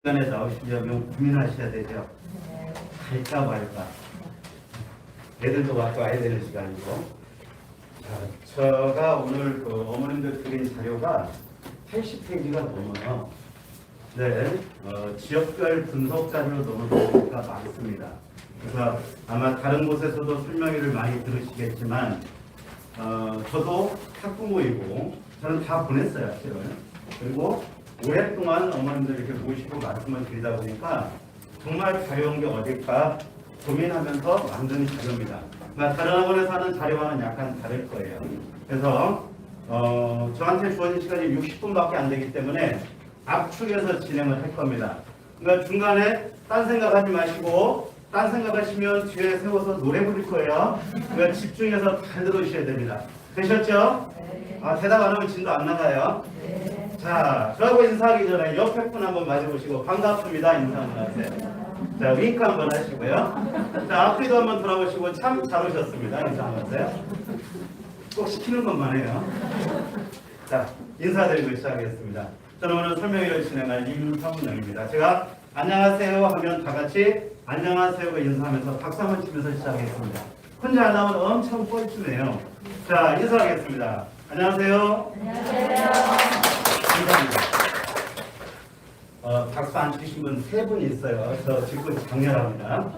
시간에 나오시려면 고민하셔야 되죠. 갈까 말까. 애들도 와야 되는 시간이고. 자, 제가 오늘 어머님들 드린 자료가 80페이지가 넘어요. 네, 지역별 분석 자료로 넘어가니까 많습니다. 그래서 아마 다른 곳에서도 설명회를 많이 들으시겠지만, 저도 학부모이고, 저는 다 보냈어요, 실은. 그리고 오랫동안 어머님들 이렇게 모시고 말씀을 드리다 보니까 정말 가려운 게 어딜까 고민하면서 만든 자료입니다. 그러니까 다른 학원에서 하는 자료와는 약간 다를 거예요. 그래서 저한테 주어진 시간이 60분밖에 안 되기 때문에 압축해서 진행을 할 겁니다. 그러니까 중간에 딴 생각하지 마시고 딴 생각하시면 뒤에 세워서 노래 부를 거예요. 그러니까 집중해서 잘 들으셔야 됩니다. 되셨죠? 대답 안 하면 진도 안 나가요. 자, 저하고 인사하기 전에 옆에 분 한번 맞아보시고 반갑습니다. 인사 한번 하세요. 자, 윙크 한번 하시고요. 자, 앞뒤도 한번 돌아보시고 참 잘 오셨습니다. 인사 한번 하세요. 꼭 시키는 것만 해요. 자, 인사드리고 시작하겠습니다. 저는 오늘 설명회를 진행할 임성영입니다. 제가 안녕하세요 하면 다 같이 안녕하세요가 인사하면서 박수 한번 치면서 시작하겠습니다. 혼자 안 하면 엄청 뻘쭘해요. 자, 인사하겠습니다. 안녕하세요. 안녕하세요. 감사합니다. 박수 안 치신 분 3분 있어요. 저 지금 장렬합니다.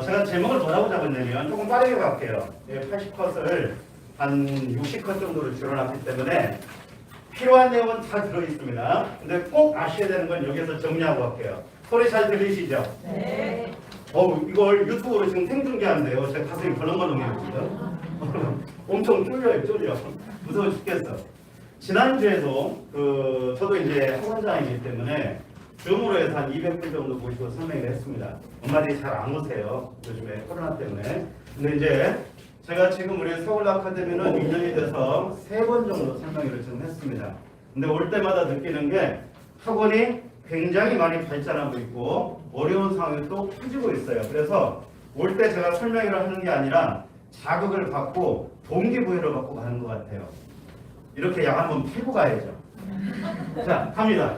제가 제목을 뭐라고 잡았냐면 조금 빠르게 갈게요. 80컷을 한 60컷 정도로 줄여놨기 때문에 필요한 내용은 다 들어있습니다. 근데 꼭 아셔야 되는 건 여기서 정리하고 갈게요. 소리 잘 들리시죠? 네. 이걸 유튜브로 지금 생중계하는데요. 제 가슴이 벌렁벌렁해요 지금. 엄청 쫄려. 무서워 죽겠어. 지난주에도 저도 이제 학원장이기 때문에 줌으로 해서 한 200분 정도 모시고 설명을 했습니다. 엄마들이 잘 안 오세요. 요즘에 코로나 때문에. 근데 이제 제가 지금 우리 서울 아카데미는 2년이 돼서 3번 정도 설명회를 지금 했습니다. 근데 올 때마다 느끼는 게 학원이 굉장히 많이 발전하고 있고 어려운 상황이 또 터지고 있어요. 그래서 올 때 제가 설명회를 하는 게 아니라 자극을 받고 동기부여를 받고 가는 것 같아요. 이렇게 약 한번 피고 가야죠. 자, 갑니다.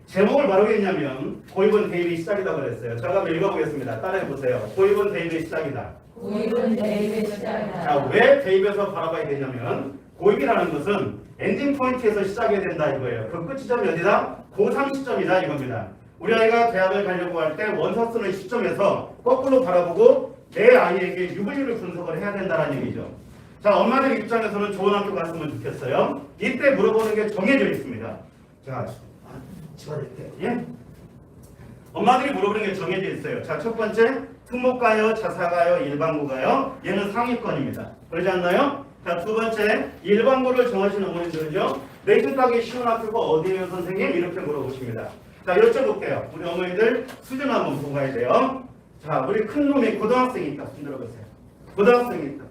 제목을 바르게 했냐면 고입은 대입이 시작이다 그랬어요. 제가 한번 읽어보겠습니다. 따라해보세요. 고입은 대입이 시작이다. 고입은 대입의 시작이다. 자, 왜 대입에서 바라봐야 되냐면 고입이라는 것은 엔딩 포인트에서 시작해야 된다 이거예요. 그 끝 지점이 어디다? 고3 시점이다 이겁니다. 우리 아이가 대학을 가려고 할 때 원서 쓰는 시점에서 거꾸로 바라보고 내 아이에게 유불리를 분석을 해야 된다는 얘기죠. 자, 엄마들 입장에서는 좋은 학교 갔으면 좋겠어요. 이때 물어보는 게 정해져 있습니다. 자, 집어드릴게요. 예? 엄마들이 물어보는 게 정해져 있어요. 자, 첫 번째, 특목가요, 자사가요, 일반고가요? 얘는 상위권입니다. 그러지 않나요? 자, 두 번째, 일반고를 정하시는 어머니들은요, 내신 따기 쉬운 학교가 어디예요, 선생님? 이렇게 물어보십니다. 자, 여쭤볼게요. 우리 어머니들 수준 한번 보고 가야 돼요. 자, 우리 큰 놈이 고등학생이 있다. 손 들어보세요. 고등학생이 있다.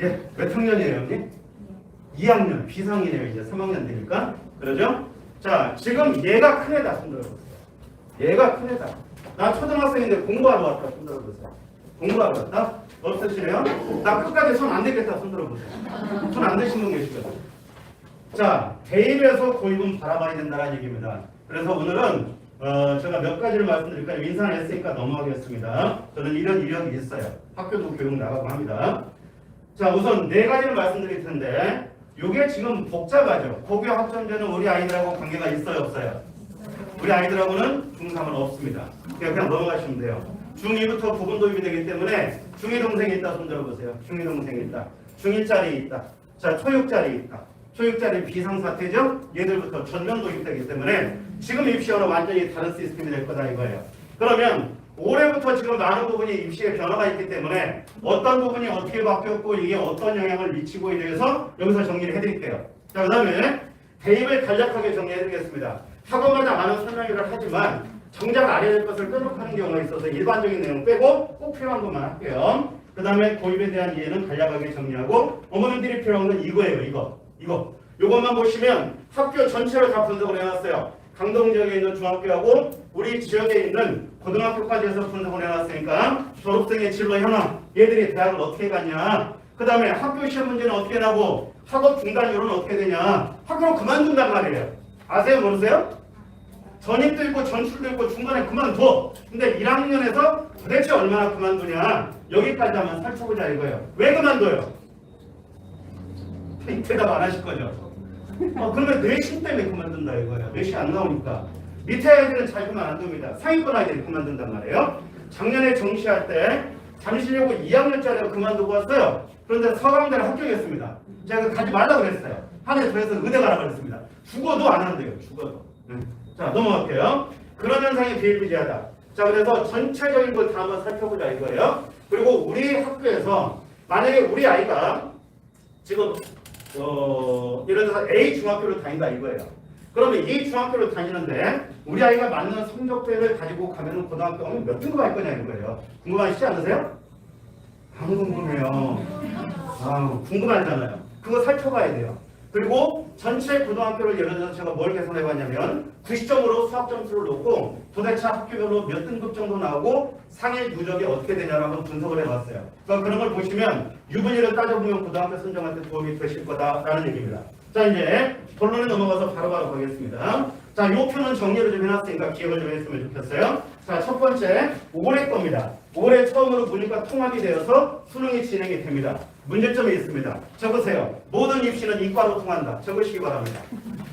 예, 몇 학년이에요, 형님? 2학년, 비상이네요. 이제 3학년 되니까. 그러죠? 자, 지금 얘가 큰 애다. 손 들어보세요. 얘가 큰 애다. 나 초등학생인데 공부하러 왔다. 손 들어보세요. 공부하러 왔다? 없으시네요? 나 끝까지 손 안 대겠다. 손 들어보세요. 손 안 대신 분 계시거든. 자, 대입에서 고입은 바라봐야 된다는 얘기입니다. 그래서 오늘은 제가 몇 가지를 말씀드릴까요? 인사를 했으니까 넘어가겠습니다. 저는 이런 이력이 있어요. 학교도 교육 나가고 합니다. 자, 우선 4가지를 말씀드릴 텐데 이게 지금 복잡하죠. 고교 학점제는 우리 아이들하고 관계가 있어요, 없어요? 우리 아이들하고는 중3은 없습니다. 그냥 넘어가시면 돼요. 중2부터 부분 도입이 되기 때문에 중2 동생이 있다. 손 들어보세요. 중2 동생이 있다. 중1짜리 있다. 자, 초육짜리 있다. 초육짜리 비상사태죠? 얘들부터 전면 도입되기 때문에 지금 입시와는 완전히 다른 시스템이 될 거다 이거예요. 그러면 올해부터 지금 많은 부분이 입시에 변화가 있기 때문에 어떤 부분이 어떻게 바뀌었고 이게 어떤 영향을 미치고에 대해서 여기서 정리를 해드릴게요. 자, 그 다음에 대입을 간략하게 정리해드리겠습니다. 학원마다 많은 설명을 하지만 정작 알아야 될 것을 빼놓는 경우가 있어서 일반적인 내용 빼고 꼭 필요한 것만 할게요. 그 다음에 고입에 대한 이해는 간략하게 정리하고 어머님들이 필요한 건 이거예요. 이것만 보시면 학교 전체를 다 분석을 해놨어요. 강동 지역에 있는 중학교하고 우리 지역에 있는 고등학교까지 해서 분석을 해놨으니까 졸업생의 진로 현황, 얘들이 대학을 어떻게 가냐, 그 다음에 학교 시험 문제는 어떻게 나고 학업 중단율은 어떻게 되냐, 학교를 그만둔단 말이에요. 아세요? 모르세요? 전입도 있고 전출도 있고 중간에 그만둬. 근데 1학년에서 도대체 얼마나 그만두냐 여기까지 한번 살펴보자 이거예요. 왜 그만둬요? 대답 안 하실 거죠? 그러면 뇌심 때문에 그만둔다 이거예요. 뇌시 안 나오니까. 밑에 아이들은 잘 그만둔답니다. 상위권 아이들이 그만둔단 말이에요. 작년에 정시할 때 잠시려고 2학년짜리가 그만두고 왔어요. 그런데 서강대를 합격했습니다. 제가 가지 말라고 그랬어요. 한 해 더해서 의대 가라고 그랬습니다. 죽어도 안 한대요. 죽어도. 자, 넘어갈게요. 그런 현상이 비일비재하다. 자, 그래서 전체적인 걸 다 한번 살펴보자 이거예요. 그리고 우리 학교에서 만약에 우리 아이가 지금 예를 들어서 A 중학교를 다닌다 이거예요. 그러면 이 중학교를 다니는데 우리 아이가 맞는 성적표를 가지고 가면은 고등학교 가면 몇 등급 할 거냐 이거예요. 궁금하시지 않으세요? 안 궁금해요. 궁금하잖아요. 그거 살펴봐야 돼요. 그리고 전체 고등학교를 예를 들어서 제가 뭘 계산해 봤냐면 90점으로 수학 점수를 놓고 도대체 학교별로 몇 등급 정도 나오고 상위 누적이 어떻게 되냐를 한번 분석을 해봤어요. 그러니까 그런 걸 보시면 유분위를 따져보면 고등학교 선정할 때 도움이 되실 거다라는 얘기입니다. 자, 이제 본론에 넘어가서 바로바로 가겠습니다. 자, 요 표는 정리를 좀 해놨으니까 기억을 좀 했으면 좋겠어요. 자, 첫 번째 올해 겁니다. 올해 처음으로 문과 통합이 되어서 수능이 진행이 됩니다. 문제점이 있습니다. 적으세요. 모든 입시는 이과로 통한다. 적으시기 바랍니다.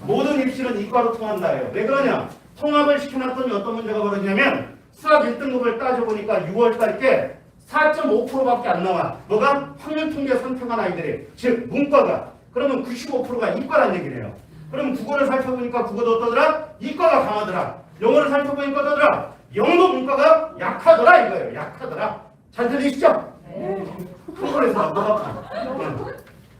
모든 입시는 이과로 통한다예요. 왜 그러냐? 통합을 시켜놨더니 어떤 문제가 벌어지냐면 수학 1등급을 따져보니까 6월달께 4.5%밖에 안 나와. 뭐가? 확률 통계 선택한 아이들이. 즉 문과가. 그러면 95%가 이과란 얘기네요. 그럼 국어를 살펴보니까 국어도 어떠더라? 이과가 강하더라. 영어를 살펴보니까 어떠더라? 영어도 문과가 약하더라 이거예요. 약하더라. 잘 들리시죠? 그래서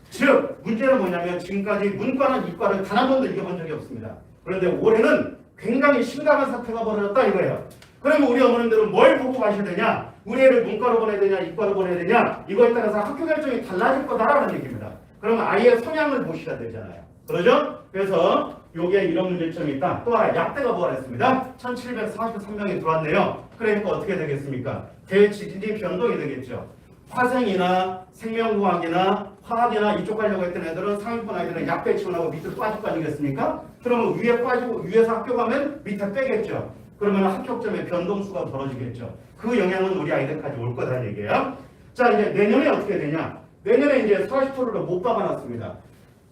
즉 문제는 뭐냐면 지금까지 문과는 이과를 단 한 번도 이겨본 적이 없습니다. 그런데 올해는 굉장히 심각한 사태가 벌어졌다 이거예요. 그러면 우리 어머님들은 뭘 보고 가셔야 되냐? 우리 애를 문과로 보내야 되냐 이과로 보내야 되냐? 이거에 따라서 학교 결정이 달라질 거다라는 얘기입니다. 그러면 아이의 성향을 보셔야 되잖아요. 그러죠? 그래서 요게 이런 문제점이 있다. 또 하나 약대가 부활했습니다. 1743명이 들어왔네요. 그러니까 어떻게 되겠습니까? 대지진이 변동이 되겠죠. 화생이나 생명공학이나 화학이나 이쪽 가려고 했던 애들은 상위권 아이들은 약배 지원하고 밑으로 빠질 거 아니겠습니까? 그러면 위에 빠지고 위에서 학교 가면 밑에 빼겠죠. 그러면 합격점의 변동수가 벌어지겠죠. 그 영향은 우리 아이들까지 올 거다는 얘기예요. 자, 이제 내년에 어떻게 되냐? 내년에 이제 40%를 못 박아놨습니다.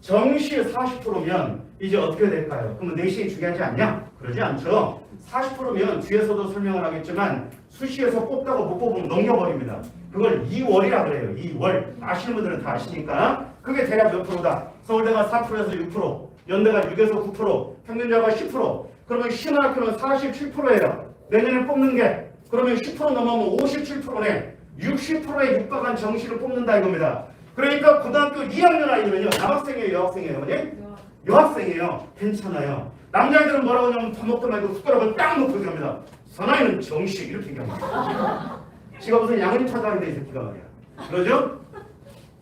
정시 40%면 이제 어떻게 될까요? 그러면 내신이 중요하지 않냐? 그러지 않죠. 40%면 뒤에서도 설명을 하겠지만 수시에서 뽑다고 못 뽑으면 넘겨버립니다. 그걸 2월이라 그래요. 2월. 아시는 분들은 다 아시니까. 그게 대략 몇 프로다? 서울대가 4%에서 6%, 연대가 6에서 9%, 평균자가 10%. 그러면 신학교는 47%예요. 내년에 뽑는 게. 그러면 10% 넘으면 57%네. 60%에 육박한 정시를 뽑는다 이겁니다. 그러니까 고등학교 2학년 아이들은요. 남학생이에요? 여학생이에요? 어머니? 여학생이에요. 괜찮아요. 남자애들은 뭐라고 하냐면 밥 먹도 말고 숟가락을 딱 놓고 얘기합니다. 선아이는 정시 이렇게 얘기합니다. 지가 무슨 양심 찾아가는데 이 새끼가 말이야. 그러죠?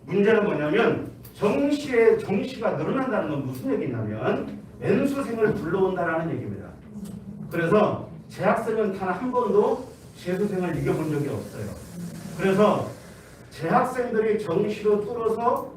문제는 뭐냐면 정시가 늘어난다는 건 무슨 얘기냐면 N수생을 불러온다라는 얘기입니다. 그래서 재학생은 단 한 번도 재수생을 이겨본 적이 없어요. 그래서 재학생들이 정시로 뚫어서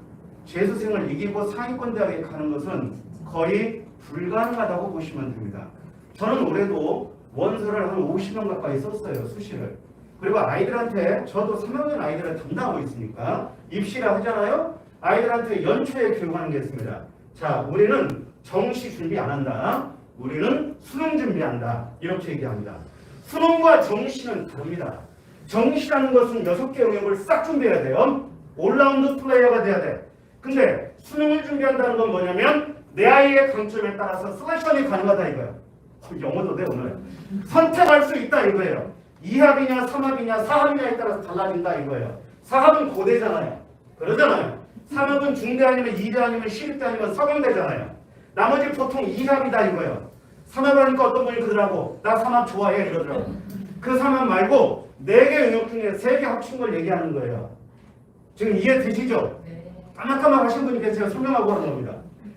재수생을 이기고 상위권 대학에 가는 것은 거의 불가능하다고 보시면 됩니다. 저는 올해도 원서를 한 50명 가까이 썼어요. 수시를. 그리고 아이들한테 저도 3학년 아이들을 담당하고 있으니까 입시를 하잖아요. 아이들한테 연초에 교육하는 게 있습니다. 자, 우리는 정시 준비 안 한다. 우리는 수능 준비한다. 이렇게 얘기합니다. 수능과 정시는 다릅니다. 정시라는 것은 6개 영역을 싹 준비해야 돼요. 올라운드 플레이어가 돼야 돼. 근데 수능을 준비한다는 건 뭐냐면 내 아이의 강점에 따라서 셀렉션이 가능하다 이거예요. 영어도 돼 오늘. 선택할 수 있다 이거예요. 2합이냐 3합이냐 4합이냐에 따라서 달라진다 이거예요. 4합은 고대잖아요. 그러잖아요. 3합은 중대 아니면 2대 아니면 시립대 아니면 서강대잖아요. 나머지 보통 2합이다 이거예요. 3합 하니까 어떤 분이 그러더라고. 나 3합 좋아해 이러더라고. 그 3합 말고 4개 영역 중에 3개 합친 걸 얘기하는 거예요. 지금 이해되시죠? 까맣까맣 하신 분이 계세요. 설명하고 하는 겁니다.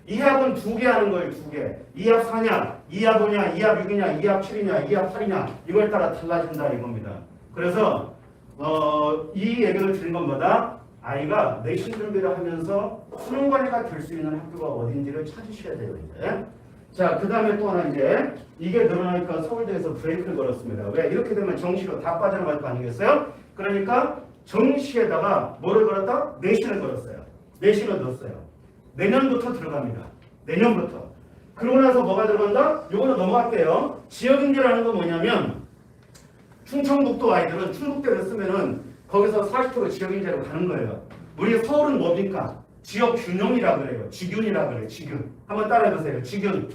2합은 2개 하는 거예요. 2개. 2합 4냐, 2합 5냐, 2합 6이냐, 2합 7이냐, 2합 8이냐 이거에 따라 달라진다 이겁니다. 그래서 이 얘기를 드린 것보다 아이가 내신 준비를 하면서 수능 관리가 될 수 있는 학교가 어딘지를 찾으셔야 돼요. 이제. 자, 그 다음에 또 하나 이제 이게 늘어나니까 서울대에서 브레이크를 걸었습니다. 왜? 이렇게 되면 정시로 다 빠져나갈 거 아니겠어요? 그러니까 정시에다가 뭐를 걸었다? 내신을 걸었어요. 내신을 넣었어요. 내년부터 들어갑니다. 내년부터. 그러고 나서 뭐가 들어간다? 요거는 넘어갈게요. 지역인재라는 건 뭐냐면 충청북도 아이들은 충북대를 쓰면은 거기서 40% 지역인재로 가는 거예요. 우리 서울은 뭡니까? 지역 균형이라 그래요. 지균이라 그래요. 지균. 한번 따라해보세요. 지균.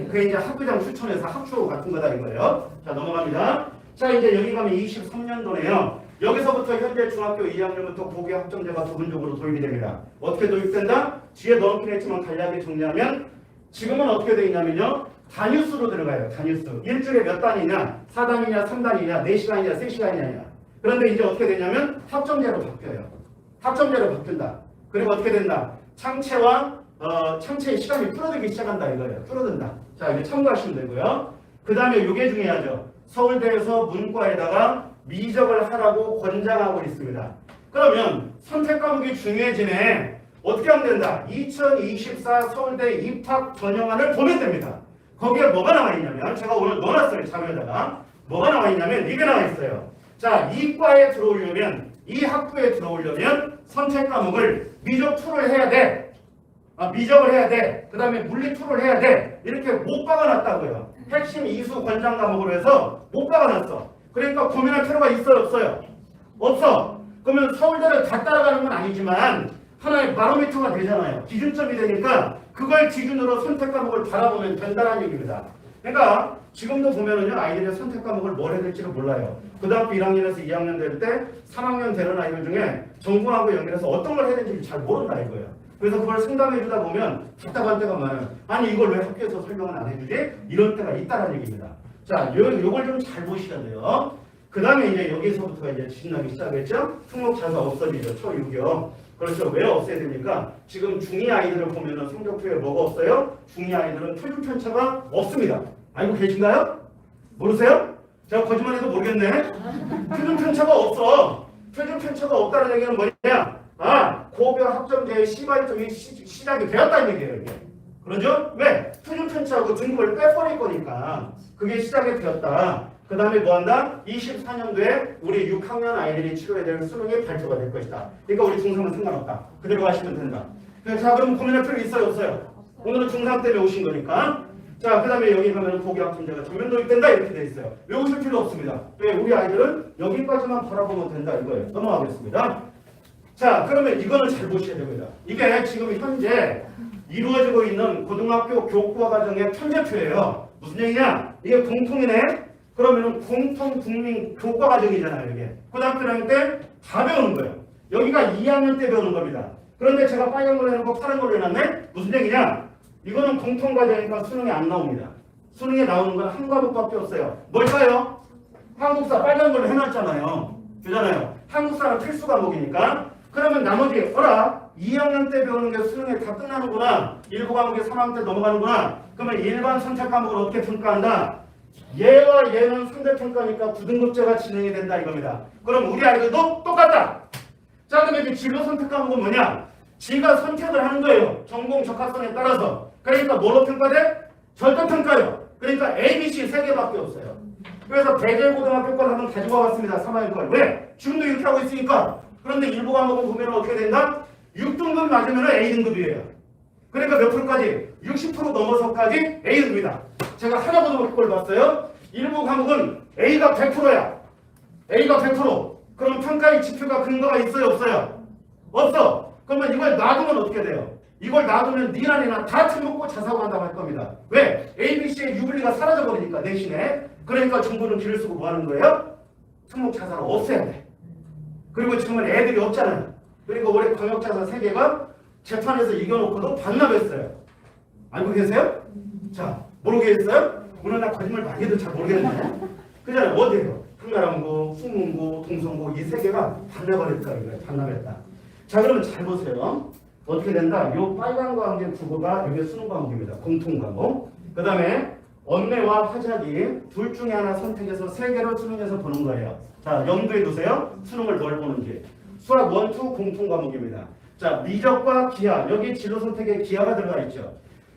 그게 이제 학교장 추천해서 합초 같은 거다 이거예요. 자, 넘어갑니다. 자, 이제 여기 가면 23년도네요. 여기서부터 현재 중학교 2학년부터 고교 학점제가 부분적으로 도입이 됩니다. 어떻게 도입된다? 뒤에 넣긴 했지만 간략하게 정리하면 지금은 어떻게 되어 있냐면요. 단위수로 들어가요. 단위수. 일주일에 몇 단이냐? 4단이냐, 3단이냐, 4시간이냐, 3시간이냐. 그런데 이제 어떻게 되냐면 학점제로 바뀌어요. 학점제로 바뀐다. 그리고 어떻게 된다? 창체의 시간이 줄어들기 시작한다 이거예요. 줄어든다. 자, 이제 참고하시면 되고요. 그 다음에 이게 중요하죠. 서울대에서 문과에다가 미적을 하라고 권장하고 있습니다. 그러면 선택 과목이 중요해지네. 어떻게 하면 된다? 2024 서울대 입학 전형안을 보면 됩니다. 거기에 뭐가 나와 있냐면 제가 오늘 넣어놨어요. 자료에다가 뭐가 나와 있냐면 이게 나와 있어요. 자, 이과에 들어오려면 이 학부에 들어오려면 선택 과목을 미적 2를 해야 돼. 미적을 해야 돼. 그 다음에 물리 2를 해야 돼. 이렇게 못 박아놨다고요. 핵심 이수 권장 과목으로 해서 못 박아놨어. 그러니까 고민할 필요가 있어요, 없어요? 없어. 그러면 서울대를 다 따라가는 건 아니지만 하나의 바로미터가 되잖아요. 기준점이 되니까 그걸 기준으로 선택 과목을 바라보면 된다는 얘기입니다. 그러니까 지금도 보면은요, 아이들의 선택 과목을 뭘 해야 될지를 몰라요. 고등학교 1학년에서 2학년 될 때 3학년 되는 아이들 중에 전공하고 연결해서 어떤 걸 해야 되는지 잘 모른다 이거예요. 그래서 그걸 상담해 주다 보면 답답한 때가 많아요. 아니 이걸 왜 학교에서 설명을 안 해주지? 이런 때가 있다는 얘기입니다. 자, 요걸 좀 잘 보셔야 돼요. 그 다음에 이제 여기서부터 이제 진나기 시작했죠? 특목자사 없어지죠. 초6이요. 그렇죠. 왜 없애야 됩니까? 지금 중2 아이들을 보면은 성적표에 뭐가 없어요? 중2 아이들은 표준 편차가 없습니다. 알고 계신가요? 모르세요? 제가 거짓말해도 모르겠네. 표준 편차가 없어. 표준 편차가 없다는 얘기는 뭐냐? 고별 학점제의 시발점이 시작이 되었다는 얘기예요. 이게. 그러죠? 왜? 표준 편차하고 등급을 빼버릴 거니까 그게 시작이 되었다. 그 다음에 뭐한다? 24년도에 우리 6학년 아이들이 치러야 될 수능이 발표가 될 것이다. 그러니까 우리 중3은 상관없다. 그대로 하시면 된다. 자, 그럼 고민할 필요 있어요, 없어요? 오늘은 중3 때문에 오신 거니까. 자, 그 다음에 여기 가면 고교 학점제가 전면 도입된다 이렇게 돼 있어요. 외우실 필요 없습니다. 왜? 우리 아이들은 여기까지만 바라보면 된다 이거예요. 넘어가겠습니다. 자, 그러면 이거는 잘 보셔야 됩니다. 이게 지금 현재 이루어지고 있는 고등학교 교과 과정의 편제표예요. 무슨 얘기냐? 이게 공통이네. 그러면은 공통 국민 교과 과정이잖아요. 이게 고등학교 1학년 때 다 배우는 거예요. 여기가 2학년 때 배우는 겁니다. 그런데 제가 빨간 걸로 해놓고 파란 걸로 해놨네. 무슨 얘기냐? 이거는 공통 과정이니까 수능에 안 나옵니다. 수능에 나오는 건 한 과목밖에 없어요. 뭘까요? 한국사 빨간 걸로 해놨잖아요. 그잖아요. 한국사는 필수 과목이니까. 그러면 나머지 2학년 때 배우는 게 수능에 다 끝나는구나. 일부 과목이 3학년 때 넘어가는구나. 그러면 일반 선택 과목을 어떻게 평가한다? 얘와 얘는 상대평가니까 9등급제가 진행이 된다 이겁니다. 그럼 우리 아이들도 똑같다. 자, 그러면 이제 진로 선택 과목은 뭐냐? 지가 선택을 하는 거예요. 전공 적합성에 따라서. 그러니까 뭐로 평가돼? 절대평가요. 그러니까 A, B, C 3개밖에 없어요. 그래서 대제고등학교 걸 한번 가지고 와봤습니다. 3학년 걸. 왜? 지금도 이렇게 하고 있으니까. 그런데 일부 과목은 보면 어떻게 된다? 6등급 맞으면 A등급이에요. 그러니까 몇 프로까지? 60% 넘어서까지 A등급이다. 제가 하나보다 그걸 봤어요. 일부 과목은 A가 100%야. A가 100%. 그럼 평가의 지표가 근거가 있어요? 없어요? 없어. 그러면 이걸 놔두면 어떻게 돼요? 이걸 놔두면 니나니나 다 틀먹고 자사고 한다고 할 겁니다. 왜? A, B, C의 유불리가 사라져버리니까 내신에. 그러니까 정부는 길을 쓰고 뭐 하는 거예요? 특목 자사를 없애야 돼. 그리고 지금은 애들이 없잖아요. 그리고 올해 광역자사 3개가 재판에서 이겨놓고도 반납했어요. 알고 계세요? 자, 모르겠어요? 오늘 나 거짓말 많이 해도 잘 모르겠네. 그잖아요. 어디에요? 한나라고, 후문고, 동성고 이 3개가 반납을 했다 이거예요. 반납했다. 자, 그러면 잘 보세요. 어떻게 된다? 요 빨간 과목의 국어가 여기 수능 과목입니다. 공통 과목. 그 다음에 언매와 화작이 둘 중에 하나 선택해서 3개로 수능에서 보는 거예요. 자, 염두에 두세요. 수능을 뭘 보는지. 수학 1, 2 공통 과목입니다. 자, 미적과 기하. 여기 진로 선택에 기하가 들어가 있죠.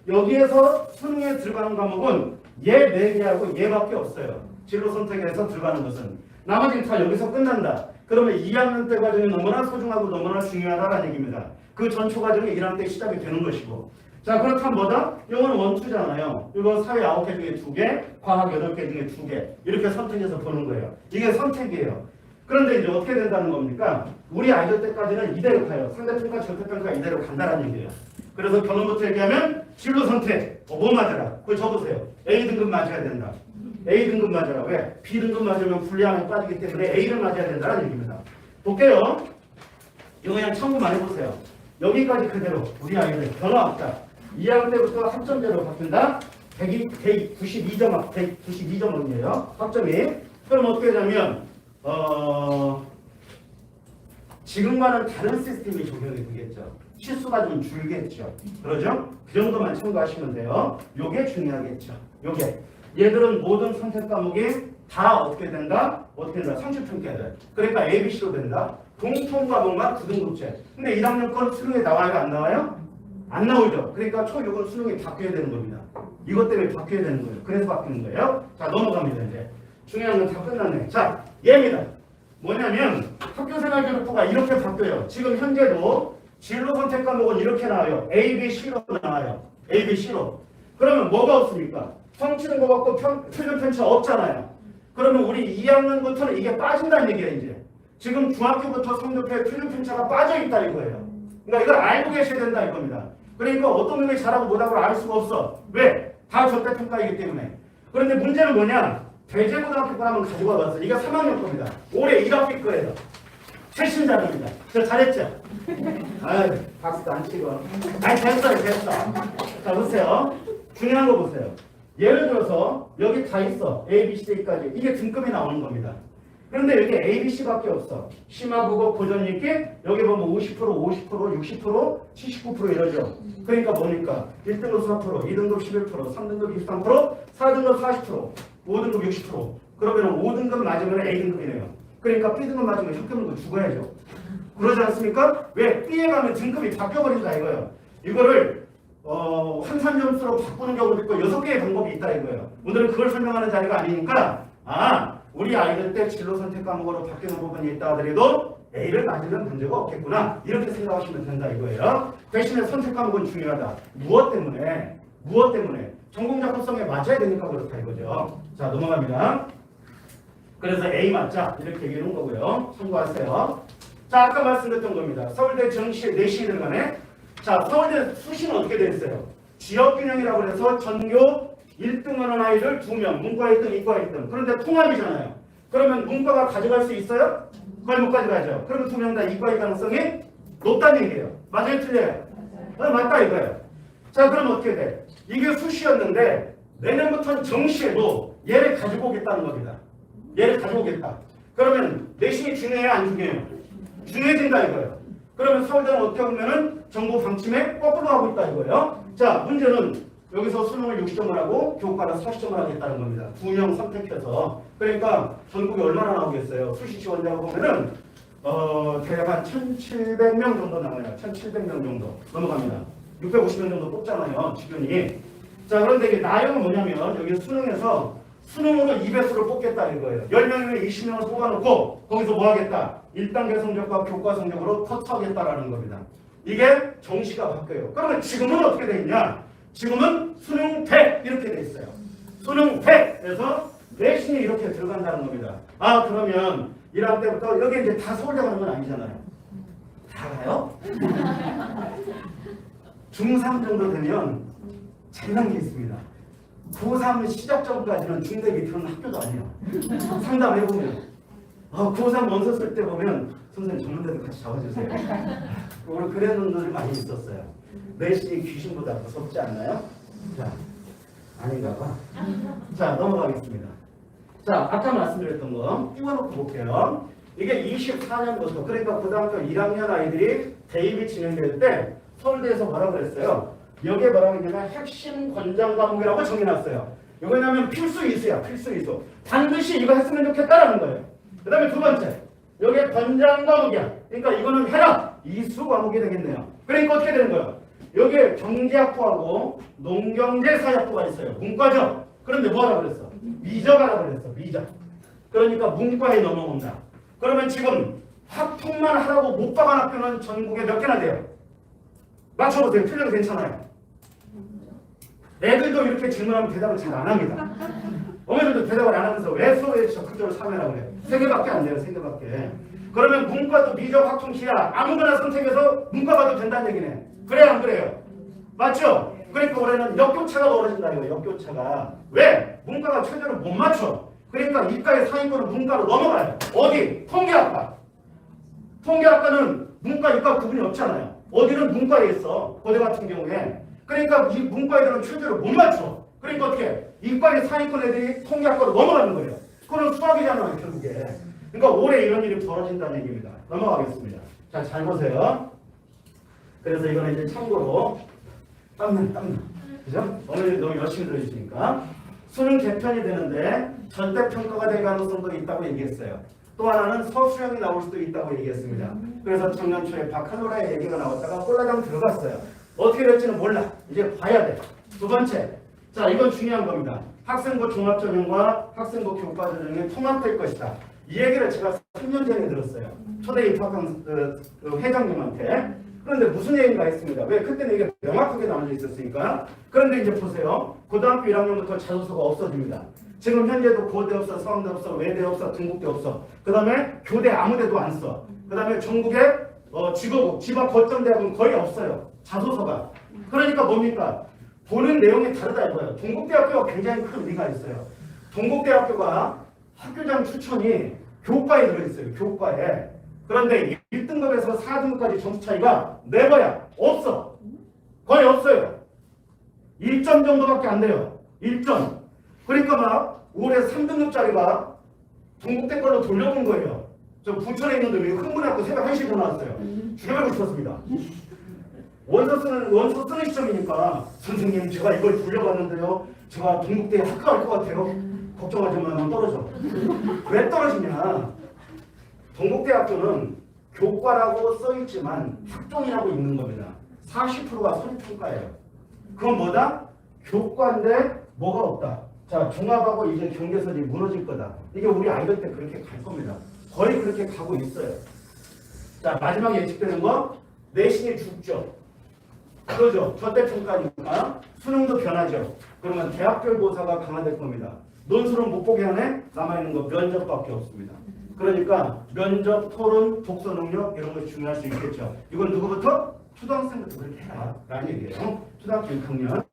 여기에서 수능에 들어가는 과목은 얘 4개하고 얘밖에 없어요. 진로 선택에서 들어가는 것은. 나머지는 다 여기서 끝난다. 그러면 2학년 때 과정이 너무나 소중하고 너무나 중요하다는 얘기입니다. 그 전초 과정이 1학년 때 시작이 되는 것이고. 자, 그렇다면 뭐다? 영어는 원투잖아요. 이거 사회 9개 중에 2개, 과학 8개 중에 2개. 이렇게 선택해서 보는 거예요. 이게 선택이에요. 그런데 이제 어떻게 된다는 겁니까? 우리 아이들 때까지는 이대로 가요. 상대평가, 절대평가 이대로 간다는 얘기예요. 그래서 결론부터 얘기하면 진로 선택. 뭐 맞아라? 그거 적으세요. A등급 맞아야 된다. A등급 맞아라. 왜? B등급 맞으면 불량에 빠지기 때문에 A를 맞아야 된다는 얘기입니다. 볼게요. 이거 그냥 참고만 해보세요. 여기까지 그대로 우리 아이들 변화 없다. 2학년 때부터 학점제로 바뀐다. 192점이에요. 학점이. 그럼 어떻게 되냐면 지금과는 다른 시스템이 적용이 되겠죠. 실수가 좀 줄겠죠. 그러죠? 그 정도만 참고하시면 돼요. 요게 중요하겠죠. 요게. 얘들은 모든 선택 과목이 다 어떻게 된다? 어떻게 된다? 30분께들. 그러니까 ABC로 된다. 공통 과목만 9등급제. 근데 1학년 건 수능에 나와요? 안 나와요? 안 나오죠. 그러니까 초6은 수능이 바뀌어야 되는 겁니다. 이것 때문에 바뀌어야 되는 거예요. 그래서 바뀌는 거예요. 자, 넘어갑니다. 이제. 중요한 건 다 끝났네. 자, 얘입니다. 뭐냐면 학교생활교육부가 이렇게 바뀌어요. 지금 현재도 진로 선택 과목은 이렇게 나와요. A, B, C로 나와요. A, B, C로. 그러면 뭐가 없습니까? 성취는 거 같고 표준 편차 없잖아요. 그러면 우리 2학년부터는 이게 빠진다는 얘기예요. 이제. 지금 중학교부터 성적표에 표준 편차가 빠져 있다 이거예요. 그러니까 이걸 알고 계셔야 된다 이겁니다. 그러니까 어떤 놈이 잘하고 못하고 알 수가 없어. 왜? 다 절대평가이기 때문에. 그런데 문제는 뭐냐? 대제고등학교 거 한번 가지고 와봤어. 이게 3학년 겁니다. 올해 1학기 거예요. 최신 자료입니다. 저 잘했죠? 아유, 박수도 안 치고. 아니, 됐어. 자, 보세요. 중요한 거 보세요. 예를 들어서 여기 다 있어. A, B, C, D까지. 이게 등급이 나오는 겁니다. 그런데 여기 A, B, C밖에 없어. 심화, 국어, 고전 읽기 여기 보면 50%, 60%, 79% 이러죠. 그러니까 뭡니까? 1등급 4%, 2등급 11%, 3등급 23%, 4등급 40%, 5등급 60%. 그러면 5등급 맞으면 A등급이네요. 그러니까 B등급 맞으면 학교는 죽어야죠. 그러지 않습니까? 왜? B에 가면 등급이 바뀌어버린다 이거예요. 이거를 환산점수로 바꾸는 경우도 있고 6개의 방법이 있다 이거예요. 오늘은 그걸 설명하는 자리가 아니니까 우리 아이들 때 진로 선택 과목으로 바뀌는 부분이 있다 하더라도 A를 맞으면 문제가 없겠구나 이렇게 생각하시면 된다 이거예요. 대신에 선택 과목은 중요하다. 무엇 때문에? 전공 작품성에 맞아야 되니까 그렇다 이거죠. 자, 넘어갑니다. 그래서 A 맞자 이렇게 얘기해 놓은 거고요. 참고하세요. 자, 아까 말씀드렸던 겁니다. 서울대 정시에 4시에 들어가네. 자, 서울대 수시는 어떻게 되어 있어요? 지역균형이라고 해서 전교 1등 하는 아이들 2명, 문과 1등, 이과 1등. 그런데 통합이잖아요. 그러면 문과가 가져갈 수 있어요? 그걸 못 가져가죠. 그러면 2명 다 이과의 가능성이 높다는 얘기예요. 맞아요? 틀려요? 맞다 이거예요. 자, 그럼 어떻게 돼? 이게 수시였는데 내년부터는 정시에도 얘를 가지고 오겠다는 겁니다. 얘를 가지고 오겠다. 그러면 내신이 중요해요? 안 중요해요? 중요해진다 이거예요. 그러면 서울대는 어떻게 보면은 정보 방침에 거꾸로 하고 있다 이거예요. 자, 문제는 여기서 수능을 60점을 하고 교과를 40점을 하겠다는 겁니다. 2명 선택해서. 그러니까 전국에 얼마나 나오겠어요? 수시 지원자가 보면은 대략 한 1,700명 정도 나와요. 1,700명 정도 넘어갑니다. 650명 정도 뽑잖아요. 주변이. 자, 그런데 이게 나열은 뭐냐면 여기 수능에서 수능으로 2배수를 뽑겠다 이거예요. 10명이면 20명을 뽑아놓고 거기서 뭐 하겠다? 1단계 성적과 교과 성적으로 커트하겠다라는 겁니다. 이게 정시가 바뀌어요. 그러면 지금은 어떻게 돼 있냐? 지금은 수능 100 이렇게 돼 있어요. 수능 100에서 내신이 이렇게 들어간다는 겁니다. 그러면 1학년 때부터 여기 이제 다 서울대 가는 건 아니잖아요. 다 가요? 중3 정도 되면 재미난 게 있습니다. 고3 시작 전까지는 중대 밑으로는 학교도 아니에요. 상담해보면 고3 원서 쓸 때 보면 선생님 전문대도 같이 잡아주세요. 오늘 그런 분들이 많이 있었어요. 내신이 귀신보다 무섭지 않나요? 자, 아닌가 봐. 자, 넘어가겠습니다. 자, 아까 말씀드렸던 거 띄워놓고 볼게요. 이게 24년부터 그러니까 고등학교 1학년 아이들이 대입이 진행될 때 서울대에서 뭐라고 그랬어요? 여기에 뭐라고 했냐면 핵심 권장 과목이라고 정해놨어요. 이거 뭐냐면 필수 이수야. 필수 이수. 반드시 이거 했으면 좋겠다라는 거예요. 그 다음에 두 번째. 여기에 권장 과목이야. 그러니까 이거는 해라. 이수 과목이 되겠네요. 그러니까 어떻게 되는 거예요? 여기에 경제학부하고 농경제사학부가 있어요. 문과죠. 그런데 뭐하라 그랬어? 미적하라 그랬어. 미적. 그러니까 문과에 넘어온다. 그러면 지금 학통만 하라고 못 박은 학교는 전국에 몇 개나 돼요? 맞춰보세요. 틀려도 괜찮아요. 애들도 이렇게 질문하면 대답을 잘 안 합니다. 어머니들도 대답을 안 하면서 왜 수업에 적극적으로 참여하라고 그래요? 3개밖에 안 돼요. 3개밖에. 그러면 문과도 미적, 학통, 기하 아무거나 선택해서 문과 가도 된다는 얘기네. 그래요 안 그래요? 맞죠? 그러니까 올해는 역교차가 벌어진다 이거. 역교차가. 왜? 문과가 최저를 못 맞춰. 그러니까 이과의 상위권은 문과로 넘어가요. 어디? 통계학과. 통계학과는 문과, 이과 구분이 없잖아요. 어디는 문과에 있어. 고대 같은 경우에. 그러니까 이 문과 애들은 최저를 못 맞춰. 그러니까 어떻게? 이과의 상위권 애들이 통계학과로 넘어가는 거예요. 그건 수학이잖아요 결국에. 그러니까 올해 이런 일이 벌어진다는 얘기입니다. 넘어가겠습니다. 자, 잘 보세요. 그래서 이거는 이제 참고로 땀나. 그죠? 오늘 너무 열심히 들어주시니까. 수능 개편이 되는데 절대평가가 될 가능성도 있다고 얘기했어요. 또 하나는 서수형이 나올 수도 있다고 얘기했습니다. 그래서 작년 초에 바카노라의 얘기가 나왔다가 꼴라당 들어갔어요. 어떻게 될지는 몰라. 이제 봐야 돼. 두 번째. 자, 이건 중요한 겁니다. 학생부 종합전형과 학생부 교과전형이 통합될 것이다. 이 얘기를 제가 3년 전에 들었어요. 초대 입학한 회장님한테. 그런데 무슨 얘기인가 했습니다. 왜? 그때는 이게 명확하게 나눠져 있었으니까. 그런데 이제 보세요. 고등학교 1학년부터 자소서가 없어집니다. 지금 현재도 고대 없어, 서강대 없어, 외대 없어, 등국대 없어. 그 다음에 교대 아무데도 안 써. 그 다음에 전국에 지도부, 지방 거점대학은 거의 없어요. 자소서가. 그러니까 뭡니까? 보는 내용이 다르다 이거예요. 동국대학교가 굉장히 큰 의미가 있어요. 동국대학교가 학교장 추천이 교과에 들어있어요. 교과에. 그런데 1등급에서 4등급까지 점수 차이가 네버야. 없어. 거의 없어요. 1점 정도밖에 안 돼요. 1점. 그러니까 막 올해 3등급짜리가 동국대 걸로 돌려본 거예요. 저 부천에 있는데 왜 흥분해갖고 새벽 1시에 전화 왔어요. 죽여버리고 싶었습니다. 원서 쓰는 시점이니까 선생님 제가 이걸 돌려봤는데요. 제가 동국대에 합격할 것 같아요. 걱정하지 마. 떨어져. 왜 떨어지냐. 동국대학교는 교과라고 써있지만 학종이라고 있는 겁니다. 40%가 선평가예요. 그건 뭐다? 교과인데 뭐가 없다. 자, 종합하고 이제 경계선이 무너질 거다. 이게 우리 아이들 때 그렇게 갈 겁니다. 거의 그렇게 가고 있어요. 자, 마지막 예측되는 거 내신이 죽죠. 그러죠. 절대평가니까 수능도 변하죠. 그러면 대학별 고사가 강화될 겁니다. 논술은 못 보게 하네. 남아있는 거 면접밖에 없습니다. 그러니까 면접, 토론, 독서 능력 이런 것이 중요할 수 있겠죠. 이건 누구부터? 초등학생부터 그렇게 해라 라는 얘기예요. 초등학교 6학년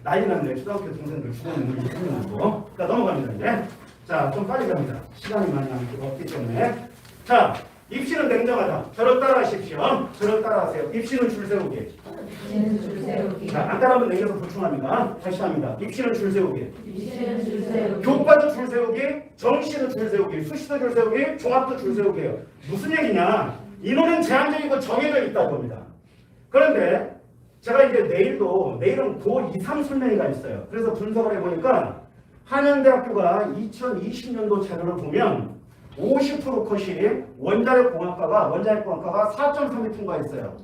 난리 났네. 초등학교 동생들 죽었는 거 6학년이고. 그러니까 넘어갑니다 이제. 자, 좀 빨리 갑니다. 시간이 많이 없기 때문에. 자, 입시는 냉정하다. 저를 따라하십시오. 저를 따라하세요. 입시는 줄 세우기. 입시는 줄 세우기. 자, 안 따라하면 내려서 보충합니다. 다시 합니다. 입시는 줄 세우기. 입시는 줄 세우기. 교과도 줄 세우기, 정시도 줄 세우기, 수시도 줄 세우기, 종합도 줄 세우기예요. 무슨 얘기냐? 인원은 제한적이고 정해져 있다는 겁니다. 그런데 제가 이제 내일은 고 2, 3 설명회가 있어요. 그래서 분석을 해보니까 한양대학교가 2020년도 자료를 보면 50% 컷이 원자력공학과가 4.3이 통과했어요.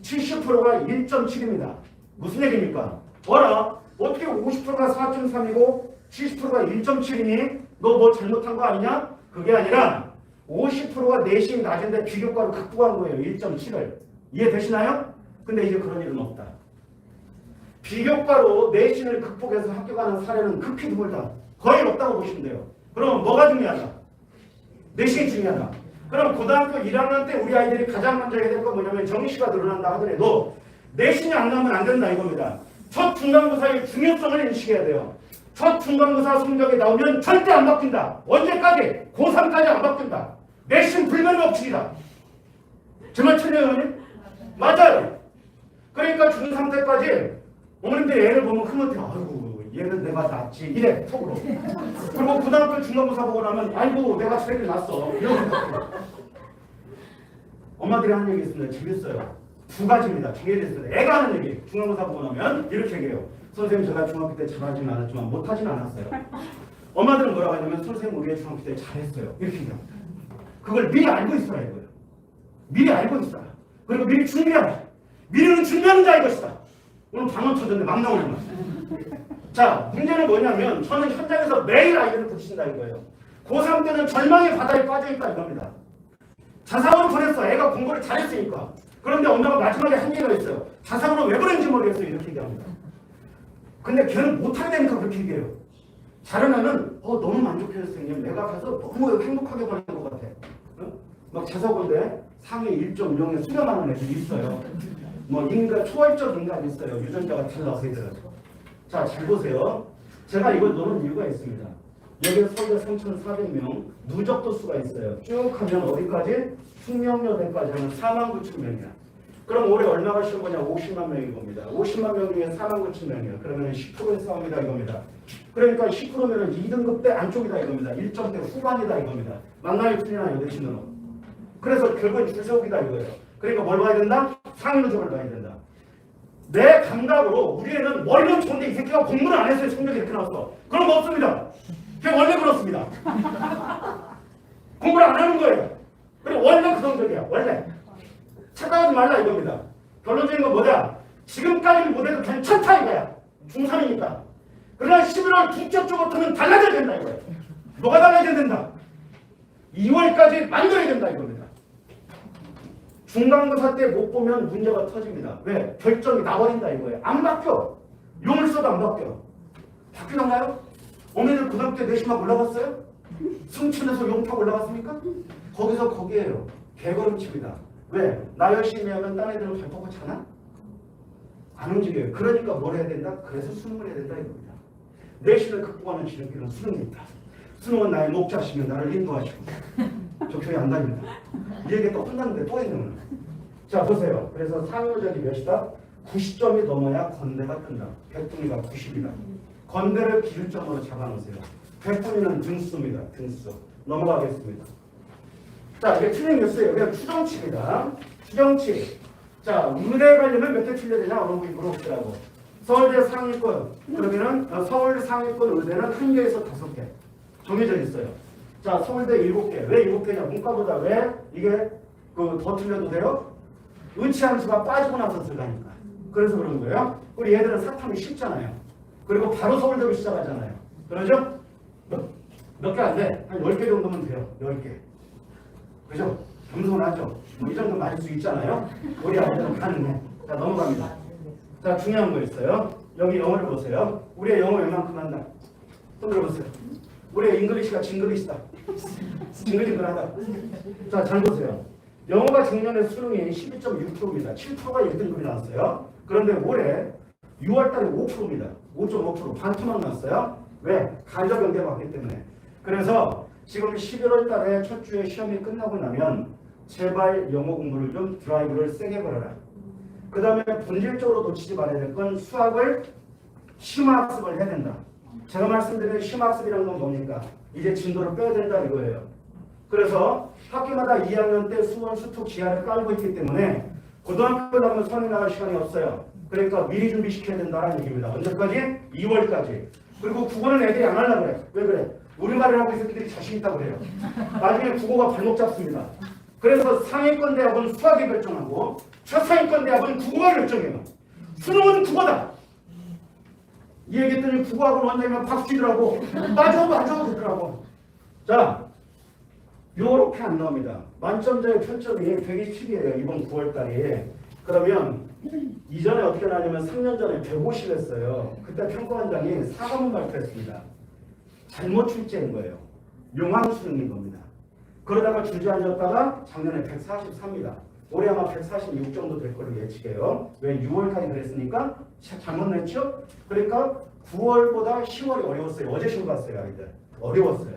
70%가 1.7입니다. 무슨 얘기입니까? 뭐라? 어떻게 50%가 4.3이고 70%가 1.7이니 너 뭐 잘못한 거 아니냐? 그게 아니라 50%가 내신이 낮은데 비교과로 극복한 거예요. 1.7을. 이해되시나요? 근데 이제 그런 일은 없다. 비교과로 내신을 극복해서 합격하는 사례는 극히 드물다. 거의 없다고 보시면 돼요. 그럼 뭐가 중요하다? 내신이 중요하다. 그럼 고등학교 1학년 때 우리 아이들이 가장 먼저 해야 될 건 뭐냐면 정시가 늘어난다 하더라도 내신이 안 나오면 안 된다 이겁니다. 첫 중간고사의 중요성을 인식해야 돼요. 첫 중간고사 성적이 나오면 절대 안 바뀐다. 언제까지? 고3까지 안 바뀐다. 내신 불면법칙이다. 정말 틀려요, 어머님? 맞아요. 그러니까 중3 때까지 어머님들이 애를 보면 흐뭇해. 아이고 얘는 내가 낫지. 이래 속으로. 그리고 고등학교 중간고사 보고 나면 아이고 내가 저렇게 낫어. 이런 생각해요. 엄마들이 하는 얘기 있습니다. 재밌어요. 두 가지입니다. 정해져 있습니다. 애가 하는 얘기. 중간고사 보고 나면 이렇게 얘기해요. 선생님 제가 중학교 때 잘하지는 않았지만 못하지는 않았어요. 엄마들은 뭐라고 하냐면 선생님 우리 중학교 때 잘했어요. 이렇게 얘기합니다. 그걸 미리 알고 있어야 해요. 미리 알고 있어라. 그리고 미리 준비하라. 미래는 준비하는 자의 것이다. 오늘 방언 터졌는데 막 나오는 거야. 자, 문제는 뭐냐면 저는 현장에서 매일 아이들을 부딪힌다 이거예요. 고3 때는 절망의 바다에 빠져있다 이겁니다. 자상으로 보냈어. 애가 공부를 잘했으니까. 그런데 엄마가 마지막에 한 얘기가 있어요. 자상으로 왜 보낸지 모르겠어요. 이렇게 얘기합니다. 근데 걔는 못하게 되니까 그렇게 얘기해요. 잘하면은 너무 만족해요 선생님. 내가 가서 너무 행복하게 보낸 것 같아. 막 자사고인데 상위 1.0에 수렴하는 애들이 있어요. 뭐 인간 초월적 인간이 있어요. 유전자가 달라서 애들은. 자, 잘 보세요. 제가 이걸 넣은 이유가 있습니다. 여기 서울대 3,400명 누적도 수가 있어요. 쭉 하면 어디까지? 숙명여대까지 하면 49,000명이야. 그럼 올해 얼마가 시험 보냐? 50만 명인 겁니다. 50만 명 중에 49,000명이야. 그러면 10%의 싸움이다 이겁니다. 그러니까 10%면은 2등급대 안쪽이다 이겁니다. 1점대 후반이다 이겁니다. 만나게 풀리나 여대신으로. 그래서 결국엔 줄세우기다 이거예요. 그러니까 뭘 봐야 된다? 상위 누적을 봐야 된다. 내 감각으로 우리 애는 원래는 좋은데 이 새끼가 공부를 안 했어요. 성적이 이렇게 나왔어. 그런 거 없습니다. 그냥 원래 그렇습니다. 공부를 안 하는 거예요. 그리고 원래 그 성적이야. 원래. 착각하지 말라 이겁니다. 결론적인 건 뭐냐? 지금까지는 못해도 괜찮다 이거야. 중3이니까. 그러나 11월 둘째 주부터는 달라져야 된다 이거예요. 뭐가 달라져야 된다? 2월까지 만들어야 된다 이겁니다. 중간고사 때 못 보면 문제가 터집니다. 왜? 결정이 나버린다 이거예요. 안 바뀌어. 용을 써도 안 바뀌어. 바뀌던가요? 어머니들 고등학교 때 내신막 올라갔어요? 승천에서 용 타고 올라갔습니까? 거기서 거기에요. 개걸음칩니다. 왜? 나 열심히 하면 딴 애들은 발 뻗고 자나? 안 움직여요. 그러니까 뭘 해야 된다? 그래서 수능을 해야 된다 이겁니다. 내신을 극복하는 지름길은 수능이 있다. 수능은 나의 목자시며 나를 인도하시고. 저 교회 안 다닙니다. 이 얘기 또 끝났는데 또 있는. 자 보세요. 그래서 상위적이 몇이다? 90점이 넘어야 건대가 뜬다. 백분위가 90이다. 건대를 기준점으로 잡아놓으세요. 백분위는 등수입니다. 등수. 넘어가겠습니다. 자 이게 틀린 뉴스예요. 그냥 추정치입니다. 추정치. 자 의대 가려면 몇 개 틀려야 되냐? 어느 분이 물어보시라고. 서울대 상위권 그러면은 서울 상위권 의대는 1개에서 5개 정해져 있어요. 자 서울대 7개. 왜 7개냐? 문과보다 왜 이게 더 틀려도 돼요? 의치함수가 빠지고 나서 들어가니까. 그래서 그런 거예요. 우리 얘들은 사탐이 쉽잖아요. 그리고 바로 서울대로 시작하잖아요. 그러죠? 몇 개 안 돼. 한 10개 정도면 돼요. 10개. 그죠? 겸손하죠? 뭐 이 정도 맞을 수 있잖아요. 우리 아이들은 가능해. 자 넘어갑니다. 자 중요한 거 있어요. 여기 영어를 보세요. 우리의 영어 웬만큼 한다. 또 들어보세요. 우리의 잉글리시가 징글리시다. 징글징글하다. 자 잘 보세요. 영어가 작년에 수능이 12.6%입니다. 7%가 1등급이 나왔어요. 그런데 올해 6월달에 5%입니다. 5.5% 반토막 났어요. 왜? 간접 연계가 왔기 때문에. 그래서 지금 11월달에 첫 주에 시험이 끝나고 나면 제발 영어 공부를 좀 드라이브를 세게 걸어라. 그 다음에 본질적으로 놓치지 말아야 될 건 수학을 심화학습을 해야 된다. 제가 말씀드린 심화학습이라는 건 뭡니까? 이제 진도를 빼야 된다 이거예요. 그래서 학교마다 2학년 때 수원, 수특, 지하를 깔고 있기 때문에 고등학교 가면 수학이 나갈 시간이 없어요. 그러니까 미리 준비시켜야 된다는 얘기입니다. 언제까지? 2월까지. 그리고 국어는 애들이 안 하려고 그래. 왜 그래? 우리말을 하고 이 새끼들이 자신 있다고 그래요. 나중에 국어가 발목 잡습니다. 그래서 상위권 대학은 수학이 결정하고 최상위권 대학은 국어가 결정해요. 수능은 국어다. 이 얘기했더니 국어학원 원장이면 박수 치더라고. 맞아도 되더라고. 자, 요렇게 안 나옵니다. 만점자의 평점이 127이에요. 이번 9월달에. 그러면 이전에 어떻게 나냐면 3년 전에 150 했어요. 그때 평가원장이 사과문 발표했습니다. 잘못 출제한 거예요. 용왕수능인 겁니다. 그러다가 주저앉았다가 작년에 143입니다. 올해 아마 146 정도 될 걸로 예측해요. 왜 6월까지 그랬으니까 잘못 냈죠? 그러니까 9월보다 10월이 어려웠어요. 어제 시험 봤어요. 아이들. 어려웠어요.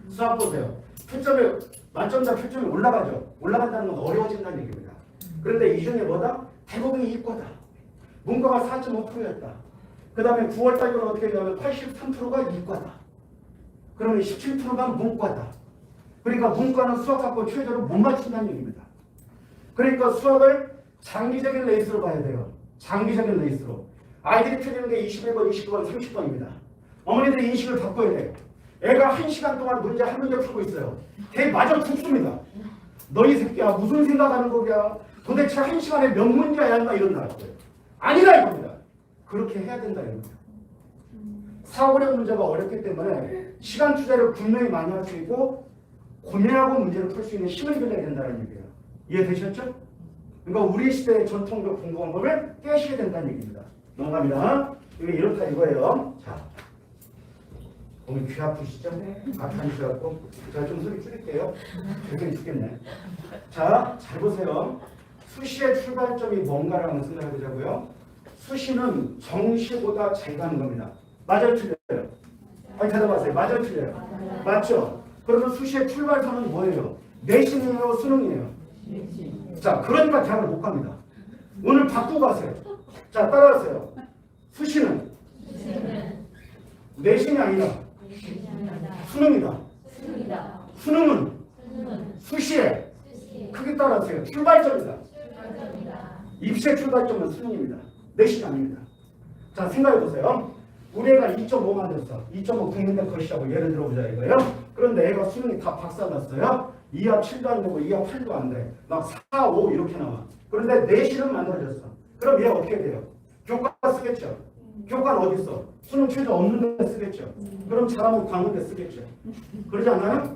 수학 보세요. 표점이 만점자 표점이 올라가죠. 올라간다는 건 어려워진다는 얘기입니다. 그런데 이 중에 뭐다? 대부분이 이과다. 문과가 4.5%였다. 그 다음에 9월달에는 어떻게 되냐면 83%가 이과다. 그러면 17%가 문과다. 그러니까 문과는 수학학과 최저로 못 맞춘다는 얘기입니다. 그러니까 수학을 장기적인 레이스로 봐야 돼요. 장기적인 레이스로. 아이들이 틀리는 게 21번, 29번, 30번입니다. 어머니들이 인식을 바꿔야 돼요. 애가 1시간 동안 문제 한 문제 풀고 있어요. 걔 마저 죽습니다. 너 이 새끼야 무슨 생각하는 거야? 도대체 한 시간에 몇 문제 해야 한다 이런다는 거예요. 아니다 이겁니다. 그렇게 해야 된다 이겁니다. 사고력 문제가 어렵기 때문에 시간 투자를 분명히 많이 할 수 있고 고민하고 문제를 풀 수 있는 힘을 길러야 된다는 얘기예요. 이해되셨죠? 그러니까 우리 시대의 전통적 공부방법을 깨셔야 된다는 얘기입니다. 넘어갑니다. 이게 이렇다 이거예요. 자, 오늘 귀 아프시죠? 아파하셔갖고 제가 좀 소리 줄일게요. 되게 죽겠네. 자, 잘 보세요. 수시의 출발점이 뭔가라는 생각을 해보자고요. 수시는 정시보다 잘 가는 겁니다. 맞아요, 틀려요? 아니, 대답하세요. 맞아요, 틀려요? 맞죠? 그러면 수시의 출발선은 뭐예요? 내신이에요, 수능이에요? 자, 그러니까 대학을 못 갑니다. 오늘 바꾸고 가세요. 자, 따라하세요. 수시는 내신이 아니라 수능이다. 수능은 수시에 크게 따라하세요. 출발점이다. 입시의 출발점은 수능입니다. 내신이 아닙니다. 자, 생각해 보세요. 우리 애가 2.5 만들었어. 2.5 국민대 것이라고 예를 들어보자 이거예요. 그런데 애가 수능이 다 박살났어요. 2합 7도 안 되고 2합 8도 안 돼. 막 4, 5 이렇게 나와. 그런데 내신은 만들어졌어. 그럼 얘 어떻게 돼요? 교과 쓰겠죠. 교과는 어디 있어? 수능 최저 없는 데 쓰겠죠. 그럼 잘하면 광운대 쓰겠죠. 그러지 않나요?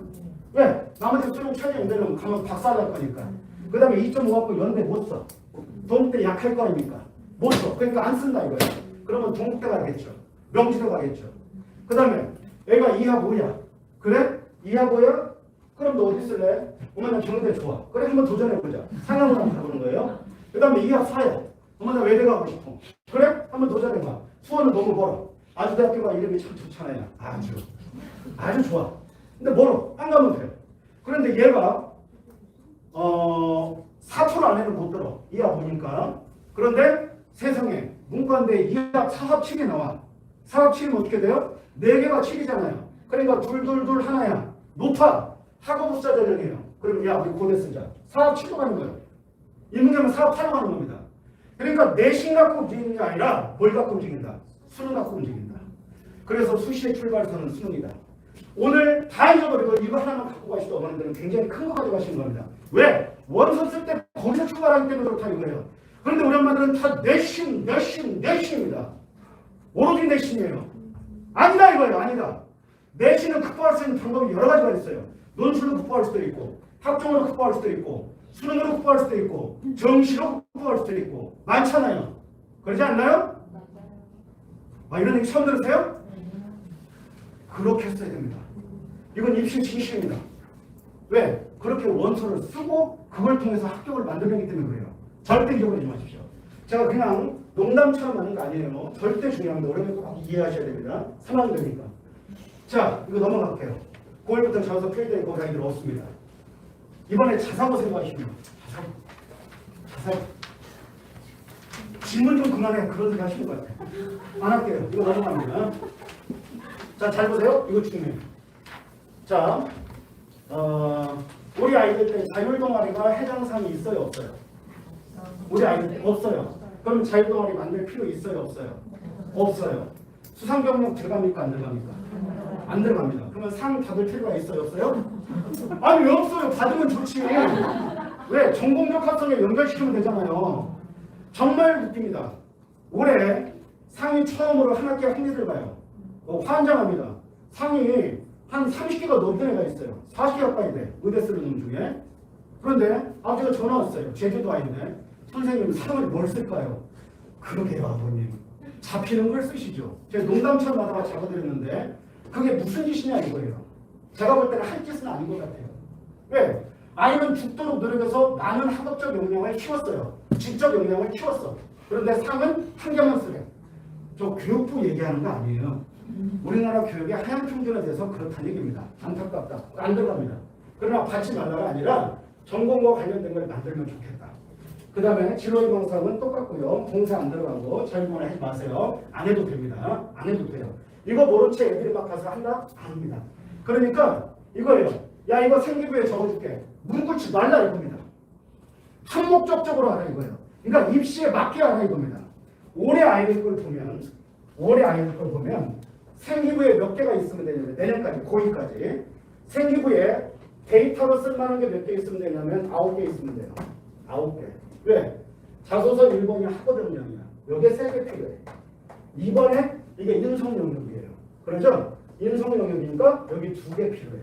왜? 나머지 수능 최저 있는 가면 박살날 거니까. 그 다음에 2.5 갖고 연대 못 써. 동대 약할 거 아닙니까? 못 써. 그러니까 안 쓴다 이거예요. 그러면 동국대 가겠죠. 명지대 가겠죠. 그 다음에 애가 2합 5야. 그래? 2합 5야? 그럼 너 어디 쓸래? 어머나 경희대 좋아. 그래 한번 도전해보자. 상암으로 한번 가보는 거예요. 그 다음에 2합 4야. 어머나 외대 가고 싶어. 그래? 한번 도전해봐. 수원은 너무 멀어. 아주대학교가 이름이 참 좋잖아요. 아주 좋아. 근데 멀어. 안 가면 돼. 그런데 얘가 4% 안에는 못 들어. 2합 보니까. 그런데 세상에 문과인데 2합 4합 7이 나와. 4합 7이면 어떻게 돼요? 4개가 7이잖아요. 그러니까 둘 하나야. 높아. 학업부사 전형이에요. 그러면 야 우리 고대 쓰자. 4합 7로 가는 거예요. 이 문제는 4합 8로 가는 겁니다. 그러니까 내신 갖고 움직이는 게 아니라 뭘 갖고 움직인다? 수능 갖고 움직인다. 그래서 수시의 출발선은 수능이다. 오늘 다 잊어버리고 이거 하나만 갖고 가시던 어머님들은 굉장히 큰 거 가져가시는 겁니다. 왜? 원서 쓸 때 거기서 출발하기 때문에 그렇다 이거예요. 그런데 우리 엄마들은 다 내신입니다. 오로지 내신이에요. 아니다 이거예요. 아니다. 내신은 극복할 수 있는 방법이 여러 가지가 있어요. 논술로 극복할 수도 있고 학종으로 극복할 수도 있고 수능으로 극복할 수도 있고 정시로 극복할 수도 있고 많잖아요. 그러지 않나요? 이런 얘기 처음 들으세요? 그렇게 했어야 됩니다. 이건 입시 진실입니다. 왜? 그렇게 원서를 쓰고 그걸 통해서 합격을 만들기 때문에 그래요. 절대 잊어버리지 마십시오. 제가 그냥 농담처럼 하는 거 아니에요. 절대 중요합니다. 오래면 꼭 이해하셔야 됩니다. 상황되니까. 자, 이거 넘어갈게요. 9월부터 저서 필드에 그 강의들 없습니다. 이번에 자사고 생각하시면 자사고 질문 좀 그만해. 그런 소리 하시는 것 같아요. 안 할게요. 이거 넘어갑니다. 자, 잘 보세요. 이거 중요해요. 자, 우리 아이들 때 자율동아리가 해당사항이 있어요? 없어요? 우리 아이들 때 없어요. 그럼 자율동아리 만들 필요 있어요? 없어요? 없어요. 수상경력 들어갑니까? 안 들어갑니까? 안 들어갑니다. 그러면 상 받을 필요가 있어요? 없어요? 아니 왜 없어요? 받으면 좋지. 왜? 전공적 합성에 연결시키면 되잖아요. 정말 웃깁니다. 올해 상이 처음으로 한 학기에 한 개를 봐요. 환장합니다. 상이 한 30개가 넘는 애가 있어요. 40개 가까이 돼. 의대 쓰는 놈 중에. 그런데 제가 전화 왔어요. 제주도 아이인데 선생님 상을 뭘 쓸까요? 그러게요 아버님. 잡히는 걸 쓰시죠. 제가 농담처럼 하다가 잡아드렸는데 그게 무슨 짓이냐 이거예요. 제가 볼 때는 할 짓은 아닌 것 같아요. 왜? 아이는 죽도록 노력해서 많은 학업적 역량을 키웠어요. 지적 역량을 키웠어. 그런데 상은 한 개만 쓰래. 저 교육부 얘기하는 거 아니에요. 우리나라 교육이 하향 평준화 돼서 그렇다는 얘기입니다. 안타깝다. 안 들어갑니다. 그러나 받지 말라가 아니라 전공과 관련된 걸 만들면 좋겠다. 그 다음에 진로희망사항은 똑같고요. 공사 안 들어가고 자율공헌 하지 마세요. 안 해도 됩니다. 안 해도 돼요. 이거 모른 채 애들이 막 가서 한다? 아닙니다. 그러니까 이거예요. 야 이거 생기부에 적어줄게. 문구치 말라 이겁니다. 한목적적으로 하라 이거예요. 그러니까 입시에 맞게 하라 이겁니다. 올해 아이들 걸 보면 생기부에 몇 개가 있으면 되냐면 내년까지 고2까지 생기부에 데이터로 쓸만한 게 몇 개 있으면 되냐면 9개 있으면 돼요. 9개. 왜? 자소서 1번이 학업 역량이야. 여기에 3개 필요해. 2번에 이게 인성 영역이에요. 그러죠? 인성 영역이니까 여기 2개 필요해.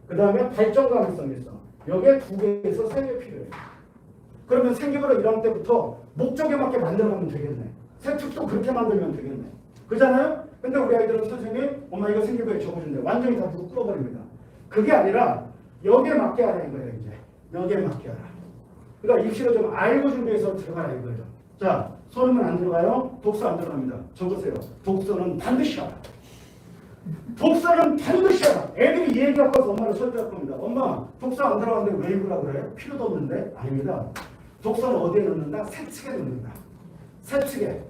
그 다음에 발전 가능성이 있어. 여기에 2개에서 3개 필요해. 그러면 생기부로 1학년 때부터 목적에 맞게 만들어가면 되겠네. 세특도 그렇게 만들면 되겠네. 그잖아요? 근데 우리 아이들은 선생님이 엄마 이거 생기부에 적어준대. 완전히 다 무릎 꿇어버립니다. 그게 아니라 여기에 맞게 하라 이거예요. 이제 여기에 맞게 하라. 그러니까 입시를 좀 알고 준비해서 들어가라 이거예요. 자, 손은 안 들어가요? 독서 안 들어갑니다. 적으세요. 독서는 반드시 하라. 독서는 반드시 하라. 애들이 이 얘기하고 와서 엄마를 설득할 겁니다. 엄마, 독서 안 들어가는데 왜 읽으라 그래요? 필요도 없는데? 아닙니다. 독서는 어디에 넣는다? 세특에 넣는다. 세특에.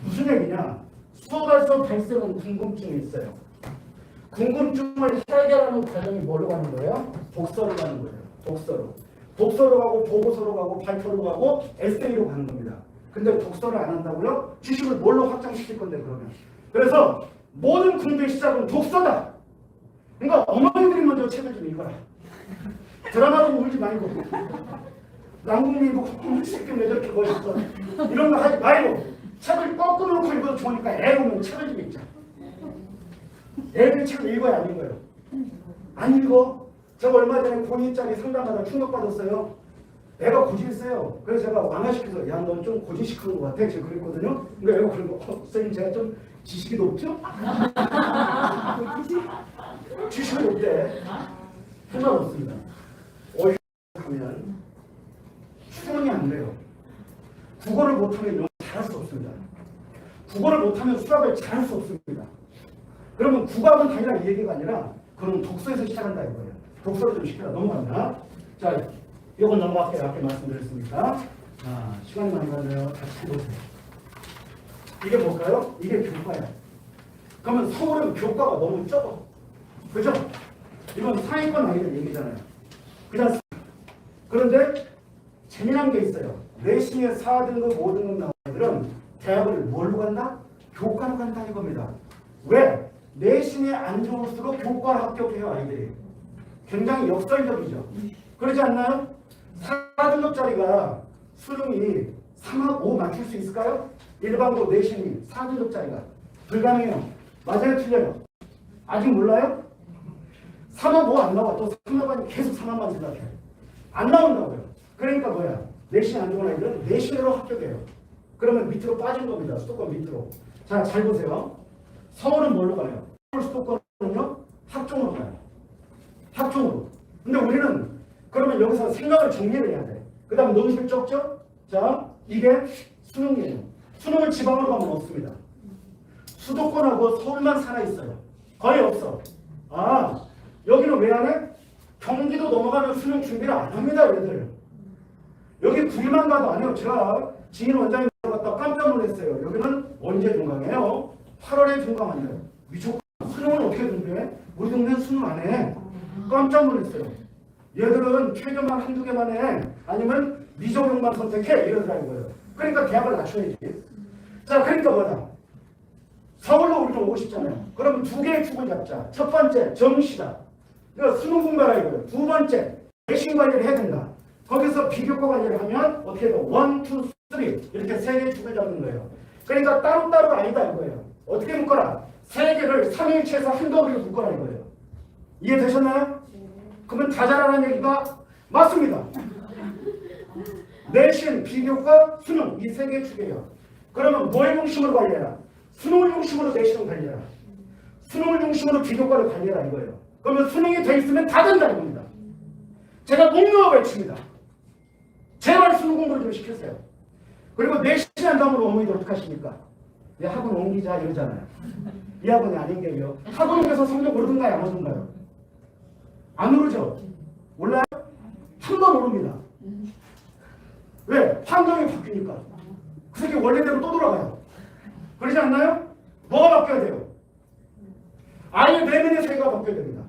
무슨 얘기냐? 수업에서 발생한 궁금증이 있어요. 궁금증을 해결하는 과정이 뭘로 가는 거예요? 독서로 가는 거예요. 독서로. 독서로 가고 보고서로 가고 발표로 가고 에세이로 가는 겁니다. 근데 독서를 안 한다고요? 지식을 뭘로 확장시킬 건데 그러면. 그래서 모든 공부의 시작은 독서다. 그러니까 어머니들이 먼저 책을 좀 읽어라. 드라마도 울지 말고 남궁민도 콧구멍 왜 저렇게 멋있어. 이런 거 하지 말고 책을 거꾸로 놓고 읽어도 좋으니까 애 오면 책을 좀 읽자. 애들 책을 읽어야 안 읽어요. 안 읽어. 제가 얼마 전에 고2짜리 상담하다 충격받았어요. 애가 고집이 세요. 그래서 제가 완화시켜서 야, 넌 좀 고집시키는 것 같아. 제가 그랬거든요. 그러니까 애가 그러고 선생님 제가 좀 지식이 높죠? 지식이 높대. 상관없습니다. 하면 수능이 안 돼요. 국어를 못하면 영어 잘할 수 없습니다. 국어를 못하면 수학을 잘할 수 없습니다. 그러면 국어하면 당연히 이 얘기가 아니라 그럼 독서에서 시작한다 이거예요. 독서를 좀 시켜라. 넘어갑니다. 자, 이건 넘어갈게요. 아까 말씀드렸으니까. 자, 시간이 많이 가네요. 다시 보세요. 이게 뭘까요? 이게 교과야. 그러면 서울은 교과가 너무 적어. 그죠? 이건 상위권 아이들 얘기잖아요. 그냥 그런데 재미난 게 있어요. 내신에 4등급, 5등급 나온 애들은 대학을 뭘로 간다? 교과로 간다 이겁니다. 왜? 내신이 안 좋을수록 교과를 합격해요 아이들이. 굉장히 역설적이죠. 그러지 않나요? 4등급짜리가 수능이 3하고 5 맞출 수 있을까요? 일반고 내신이 4등급짜리가 불가능해요. 맞아요? 틀려요? 아직 몰라요? 3하고 5 안 나와. 또 3학번이 계속 3학만 생각해. 안 나온다고요. 그러니까 뭐야? 내신 안 좋은 아이들은 내신으로 합격해요. 그러면 밑으로 빠진 겁니다. 수도권 밑으로. 자, 잘 보세요. 서울은 뭘로 가요? 서울 수도권은요? 학종으로 가요. 학종으로. 근데 우리는 그러면 여기서 생각을 정리를 해야 돼. 그 다음 논술 적죠? 자, 이게 수능이에요. 수능을 지방으로 가면 없습니다. 수도권하고 서울만 살아있어요. 거의 없어. 아, 여기는 왜 안 해? 경기도 넘어가면 수능 준비를 안 합니다, 얘들. 여기 구리만 가도 안 해요. 제가 지인 원장님 갔다 깜짝 놀랐어요. 여기는 언제 종강해요? 8월에 종강 아니에요. 미쳤고 수능을 어떻게 준비해? 우리 동네는 수능 안 해. 깜짝 놀랐어요. 얘들은 최저만 한두 개만 해. 아니면 미적용만 선택해. 이러더라고요. 그러니까 대학을 낮춰야지. 자, 그러니까 뭐다? 서울로 우리 좀 오고 싶잖아요. 그럼 두 개의 축을 잡자. 첫 번째, 정시다. 그러니까 수능 공부하라 이거예요. 두 번째, 내신 관리를 해야 된다. 거기서 비교과 관리를 하면 어떻게 해요? 1, 2, 3 이렇게 세 개의 축을 잡는 거예요. 그러니까 따로따로 아니다 이거예요. 어떻게 묶어라? 세 개를 3일치에서 한 덩어리로 묶어라 이거예요. 이해되셨나요? 그러면 다 잘하는 얘기가 맞습니다. 내신, 비교과, 수능 이 세 개의 축이에요. 그러면 뭘 중심으로 관리해라? 수능을 중심으로 내신을 관리해라. 수능을 중심으로 비교과를 관리해라 이거예요. 그러면 수능이 돼 있으면 다 된다는 겁니다. 제가 목록을 외칩니다. 제발 수능 공부를 좀 시키세요. 그리고 내신 한 다음으로 어머니들 어떡하십니까? 내 학원 옮기자 이러잖아요. 이 학원이 아닌 게요. 학원 옮겨서 성적 오르든가요? 안 오르든가요? 안 오르죠? 올라요? 한 번 오릅니다. 왜? 환경이 바뀌니까. 그 새끼 원래대로 또 돌아가요. 그러지 않나요? 뭐가 바뀌어야 돼요? 아예 내면의 세계가 바뀌어야 됩니다.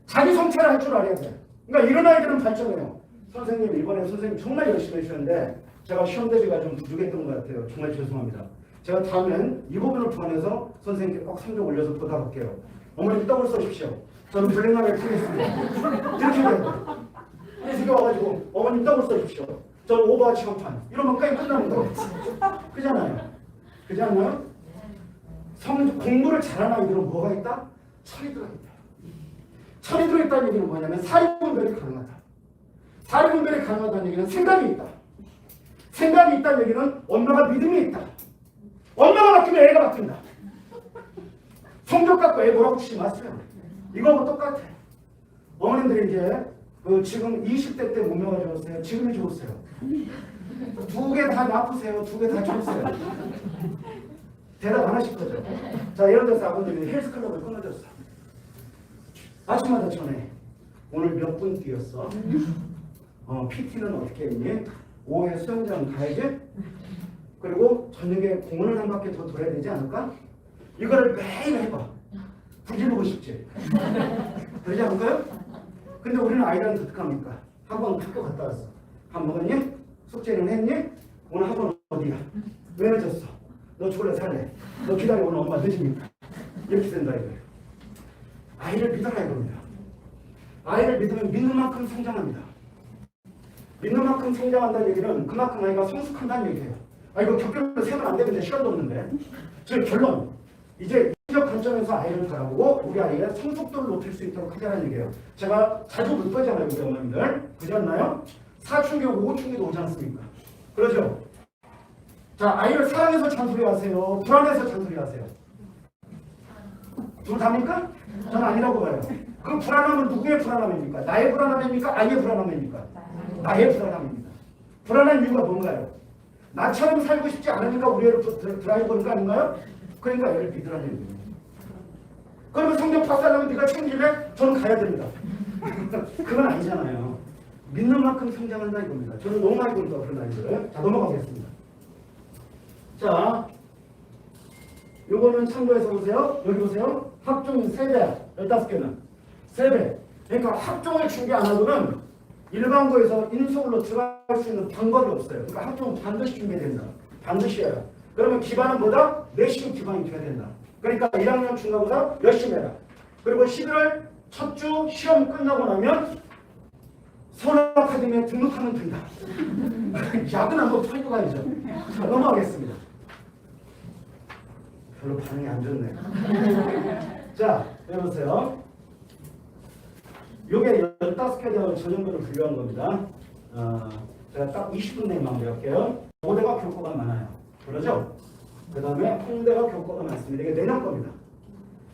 자기 성찰을 할 줄 알아야 돼. 그러니까 이런 아이들은 발전해요. 선생님 이번에 선생님 정말 열심히 해주셨는데 제가 시험 대비가 좀 부족했던 것 같아요. 정말 죄송합니다. 제가 다음엔 이 부분을 포함해서 선생님께 꼭 성적 올려서 보답할게요. 어머니 떡을 써주십시오. 저는 블랙라벨 쓰겠습니다. 이렇게 돼요. 집에 와가지고 어머님 떡을 써주십시오. 저 오버와 취업판 이러면 게임 끝나는 거 그잖아요. 그지 않나요? 공부를 잘하는 아이들은 뭐가 있다? 철이 들어있다. 철이 들어있다는 얘기는 뭐냐면 사리분별이 가능하다. 사리분별이 가능하다는 얘기는 생각이 있다. 생각이 있다는 얘기는 엄마가 믿음이 있다. 엄마가 바뀌면 애가 바뀐다. 성적 갖고 애 뭐라고 치지 마세요. 이거하고 똑같아. 어머님들이 이제 지금 20대 때 몸매가 좋았어요. 지금이 좋으세요. 두 개 다 나쁘세요. 두 개 다 좋으세요. 대답 안 하실 거죠? 자, 예를 들어서 아버님이 헬스클럽을 끊어졌어. 아침마다 전에 오늘 몇 분 뛰었어? PT는 어떻게 했니? 오후에 수영장 가야지? 그리고 저녁에 공원을 한 바퀴 더 돌아야 되지 않을까? 이거를 매일 해봐. 부지르고 싶지? 그러지 않을까요? 근데 우리는 아이들한테 어떻게 합니까? 학원 학교 갔다 왔어. 밥 먹었니? 숙제는 했니? 오늘 학원 어디야? 왜 늦었어? 너 죽을래 살래? 너 기다려 오늘 엄마 늦으니까. 이렇게 된다 이거예요. 아이를 믿어라 이겁니다. 아이를 믿으면 믿는 만큼 성장합니다. 믿는 만큼 성장한다는 얘기는 그만큼 아이가 성숙한다는 얘기예요. 아 이거 격결로 세면 안 되는데 시간도 없는데. 즉 결론. 이제 인적 관점에서 아이를 바라보고 우리 아이의 성숙도를 높일 수 있도록 하자는 얘기예요. 제가 자주 물 거잖아요 우리 어머님들. 그렇지 않나요? 사춘기 오고 오춘기도 오지 않습니까? 그러죠? 자, 아이를 사랑해서 잔소리하세요? 불안해서 잔소리하세요? 둘 다입니까? 저는 아니라고 봐요. 그 불안함은 누구의 불안함입니까? 나의 불안함입니까? 아이의 불안함입니까? 나의 불안함입니다. 불안한 이유가 뭔가요? 나처럼 살고 싶지 않으니까 우리 애를 드라이브하는 거 아닌가요? 그러니까 애를 믿으라는 얘기예요. 그러면 성적 박살나면 네가 책임질래? 저는 가야 됩니다. 그건 아니잖아요. 믿는 만큼 성장한다 이겁니다. 저는 너무 많이 보니까 그런 아이들. 자, 넘어가겠습니다. 자, 요거는 참고해서 보세요. 여기 보세요. 학종이 3배, 15개는 3배. 그러니까 학종을 준비 안 하고는 일반고에서 인서울로 들어갈 수 있는 방법이 없어요. 그러니까 학종은 반드시 준비해야 된다. 반드시 해라. 그러면 기반은 뭐다? 내신 기반이 돼야 된다. 그러니까 1학년 중간고사 열심히 해라. 그리고 11월 첫 주 시험 끝나고 나면 서울아카데미에 등록하면 된다. 약은 한번 털고 가야죠. 자, 넘어가겠습니다. 별로 반응이 안 좋네. 자, 여보세요. 요게 15개 대학을 저 정도로 분류한 겁니다. 제가 딱 20분 내에 마무리할게요. 5대가 교과가 많아요. 그러죠? 그 다음에 홍대가 교과가 많습니다. 이게 내년 겁니다.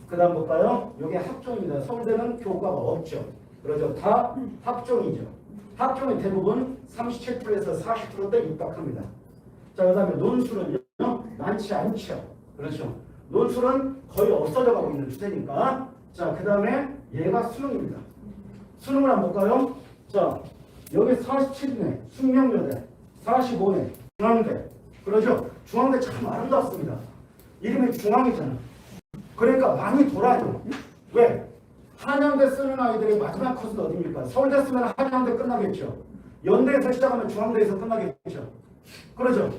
그 다음 볼까요? 요게 학종입니다. 서울대는 교과가 없죠. 그러죠? 다 학종이죠. 학종이 대부분 37%에서 40%대 육박합니다. 자, 그 다음에 논술은요? 많지 않죠. 그렇죠? 논술은 거의 없어져 가고 있는 추세니까. 자, 그 다음에 얘가 수능입니다. 수능을 한번 볼까요? 자, 여기 47네, 숙명여대, 45네, 중앙대. 그러죠? 중앙대 참 아름답습니다. 이름이 중앙이잖아. 그러니까 많이 돌아요. 왜? 한양대 쓰는 아이들의 마지막 코스는 어디입니까? 서울대 쓰면 한양대 끝나겠죠. 연대에서 시작하면 중앙대에서 끝나겠죠. 그러죠?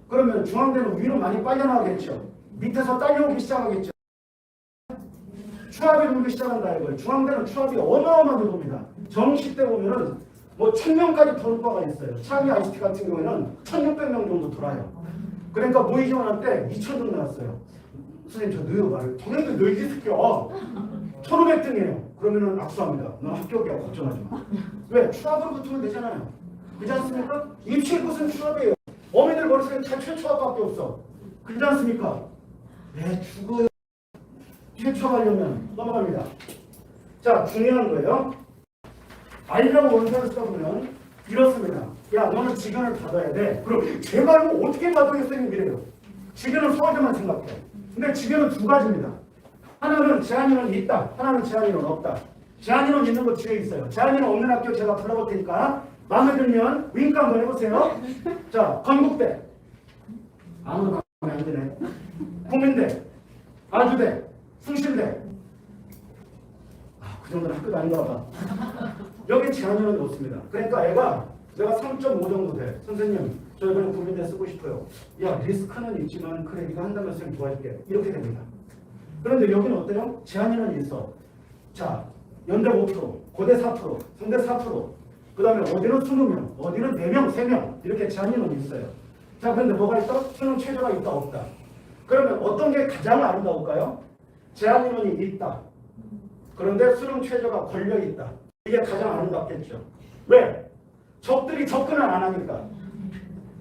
그러면 중앙대는 위로 많이 빨려나가겠죠. 밑에서 딸려오기 시작하겠죠. 추합이 돌기 시작한다 이거예요. 중앙대는 추합이 어마어마하게 돕니다. 정시 때 보면은 뭐 1000명까지 도는 바가 있어요. 차기 ICT 같은 경우에는 1600명 정도 돌아요. 그러니까 모의 지원할 때 2000등 나왔어요. 선생님 저 느요 말을 당연히 너희들 새끼야 1500등이에요. 그러면은 악수합니다. 너 합격이야 걱정하지 마. 왜? 추합으로 붙으면 되잖아요. 그렇지 않습니까? 입시의 것은 추합이에요. 어머니들 머릿속에 다 최초합밖에 없어. 그렇지 않습니까? 네 죽어요. 최초하려면 넘어갑니다. 자, 중요한 거예요. 아이라고 원서를 써보면 이렇습니다. 야, 너는 지견을 받아야 돼. 그럼 제가 이거 어떻게 받아야겠어요? 이래요. 지견은 서울대만 생각해. 근데 지견은 두 가지입니다. 하나는 제한인은 있다. 하나는 제한인은 없다. 제한인은 있는 거 뒤에 있어요. 제한인은 없는 학교 제가 불러볼 테니까 마음에 들면 윙크 한번 해보세요. 자, 건국대. 아무도 마음에 안 드네. 국민대. 아주대. 숭실대. 그 정도는 학교도 아닌가 봐. 여기 제한인은 높습니다. 그러니까 애가 내가 3.5 정도 돼. 선생님, 저 이번에 국민대 쓰고 싶어요. 야, 리스크는 있지만 그래, 이거 한다면 선생님 도와줄게. 이렇게 됩니다. 그런데 여기는 어때요? 제한인은 있어. 자, 연대 5%, 고대 4%, 성대 4%. 그 다음에 어디는 20명, 어디는 4명, 3명 이렇게 제한인원이 있어요. 자, 그런데 뭐가 있다? 수능 최저가 있다, 없다. 그러면 어떤 게 가장 아름다울까요? 제한인원이 있다. 그런데 수능 최저가 걸려있다. 이게 가장 아름답겠죠. 왜? 적들이 접근을 안 하니까.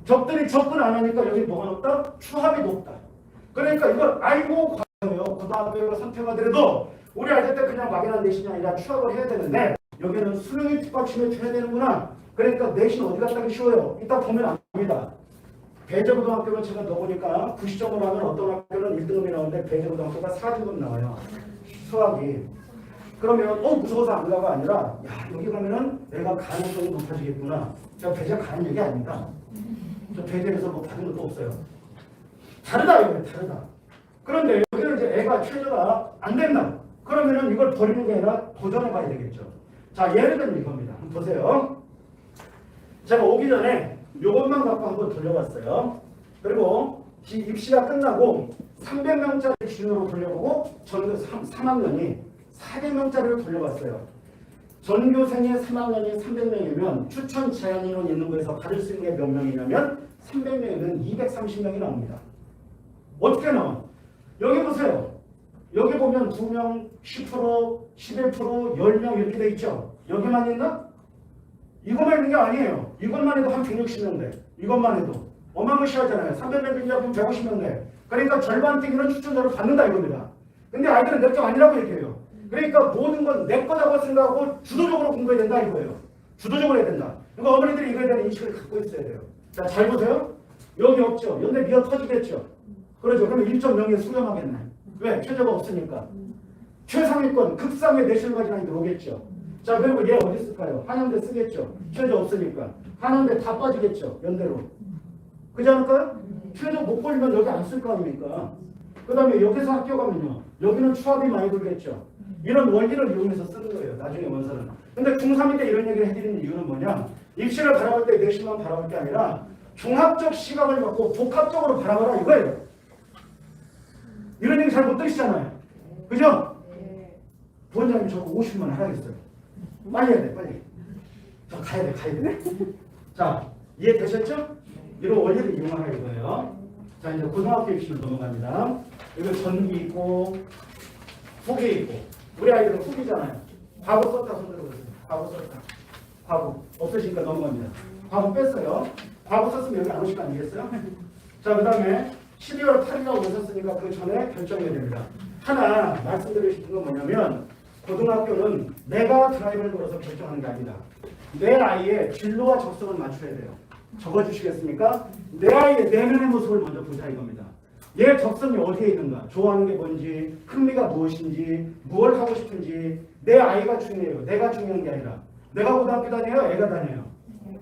적들이 접근 안 하니까 여기 뭐가 높다? 추합이 높다. 그러니까 이걸 알고 과연 고등학교를 선택하더라도 우리 아이들 때 그냥 막연한 내신이 아니라 추합을 해야 되는데 여기는 수능이 뒷받침을 해야 되는구나. 그러니까 내신 어디 갔다 쉬워요. 이따 보면 압니다. 배재고등학교를 제가 넣어보니까 90점으로 하면 어떤 학교는 1등급이 나오는데 배재고등학교가 4등급 나와요. 수학이. 그러면 무서워서 안 가가 아니라 야 여기 가면은 내가 가능성이 높아지겠구나. 제가 배재 가는 얘기 아닙니다. 저 배재에서 뭐 받은 것도 없어요. 다르다 이거예요. 다르다. 그런데 여기는 이제 애가 최저가 안 된다. 그러면은 이걸 버리는 게 아니라 도전해 봐야 되겠죠. 자, 예를 들면 이겁니다. 한번 보세요. 제가 오기 전에 요것만 갖고 한번 돌려봤어요. 그리고 입시가 끝나고 300명짜리 기준으로 돌려보고 전교 3학년이 400명짜리를 돌려봤어요. 전교생이 3학년이 300명이면 추천 제한인원 있는 거에서 받을 수 있는 게 몇 명이냐면 300명이면 230명이 나옵니다. 어떻게 나와? 여기 보세요. 여기 보면 2명, 10%, 11%, 10명 이렇게 돼 있죠. 여기만 있나? 이것만 있는 게 아니에요. 이것만 해도 한 160명대. 이것만 해도. 어마무시하잖아요. 300명 중에 150명대. 그러니까 절반 뛰기는 추천자를 받는다 이겁니다. 근데 아이들은 내 거 아니라고 얘기해요. 그러니까 모든 건 내 거라고 생각하고 주도적으로 공부해야 된다 이거예요. 주도적으로 해야 된다. 그러니까 어머니들이 이거에 대한 인식을 갖고 있어야 돼요. 자, 잘 보세요. 여기 없죠. 연대 미어 터지겠죠. 그러죠. 그러면 1.0에 수렴하겠네. 왜? 최저가 없으니까. 최상위권, 극상의 내실 가진 아이들 오겠죠. 자, 그리고 얘 어디 있을까요? 한양대 쓰겠죠. 최저 없으니까. 한양대 다 빠지겠죠. 연대로. 그렇지 않을까요? 최저 못 걸리면 여기 안 쓸 거 아닙니까? 그 다음에 여기서 학교 가면요. 여기는 추합이 많이 돌겠죠. 이런 원리를 이용해서 쓰는 거예요. 나중에 원서는. 근데 중3인데 이런 얘기를 해드리는 이유는 뭐냐? 입시를 바라볼 때 내신만 바라볼 게 아니라 종합적 시각을 갖고 복합적으로 바라봐라 이거예요. 이런 얘기 잘 못 들으시잖아요. 그죠? 부원장님 저거 50만 원 하라겠어요. 빨리 해야 돼, 빨리. 저 가야 돼. 자, 이해되셨죠? 이런 원리를 이용하라 이거예요. 자, 이제 고등학교 입시로 넘어갑니다. 여기 전기 있고, 후기 있고. 우리 아이들은 후기잖아요. 과거 썼다 손 들어보세요. 과거 썼다. 과거. 없으시니까 넘어갑니다. 과거 뺐어요. 과거 썼으면 여기 안 오실 거 아니겠어요? 자, 그 다음에 12월 8일이라고 오셨으니까 그 전에 결정해야 됩니다. 하나 말씀드리고 싶은 건 뭐냐면 고등학교는 내가 드라이브를 걸어서 결정하는 게 아니다. 내 아이의 진로와 적성을 맞춰야 돼요. 적어주시겠습니까? 내 아이의 내면의 모습을 먼저 보자 이겁니다. 얘 적성이 어디에 있는가? 좋아하는 게 뭔지, 흥미가 무엇인지, 무엇을 하고 싶은지 내 아이가 중요해요. 내가 중요한 게 아니라 내가 고등학교 다녀요? 애가 다녀요?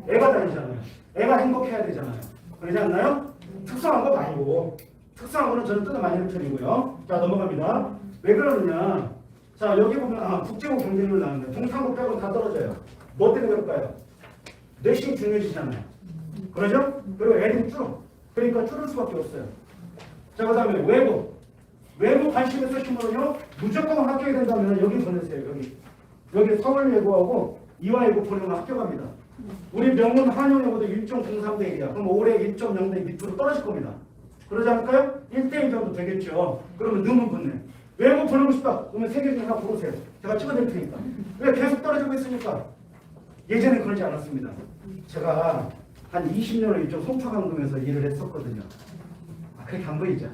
애가 다니잖아요. 애가 행복해야 되잖아요. 그러지 않나요? 특수한 거 말고 특수한 거는 저는 뜯어 많이 드리고요. 자, 넘어갑니다. 왜 그러느냐? 자, 여기 보면 국제고 경쟁률 나오는데 동탄고 빼고 다 떨어져요. 뭐 때문에 그럴까요? 내신이 중요해지잖아요. 그러죠? 그리고 애들이 줄어. 그러니까 줄을 수밖에 없어요. 자, 그 다음에 외부 관심 있으시면요 무조건 합격이 된다면 여기 보내세요. 여기 서울예고하고 이화예고 보내면 합격합니다. 우리 명문 한영예고도 1.03대 1이야. 그럼 올해 1.0대 밑으로 떨어질 겁니다. 그러지 않을까요? 1대1 정도 되겠죠. 그러면 너무 붙네. 외고 보내고 싶다. 그러면 세 개 중에 하나 고르세요. 제가 찍어드릴 테니까. 왜 계속 떨어지고 있으니까? 예전에 그러지 않았습니다. 제가 한 20년을 이쪽 송파강동에서 일을 했었거든요. 그렇게 안 보이죠?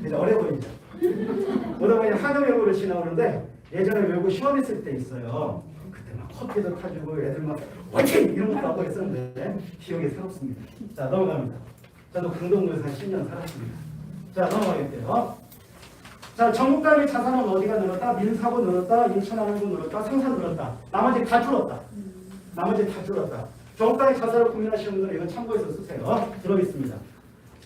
이제 어려 보이죠? 그러다 보니 한영예고를 지나오는데 예전에 외고 시험했을 때 있어요. 그때 막 커피도 타주고 애들 막 화이팅! 이런 것도 하고 했었는데 기억이 새롭습니다. 자, 넘어갑니다. 저도 강동구에서 한 10년 살았습니다. 자, 넘어가겠대요. 자, 전국 단위 자산은 어디가 늘었다? 민사고 늘었다, 인천항구 늘었다, 생산 늘었다. 나머지 다 줄었다. 전국 단위 자산을 고민하시는 분들은 이건 참고해서 쓰세요. 들어있습니다.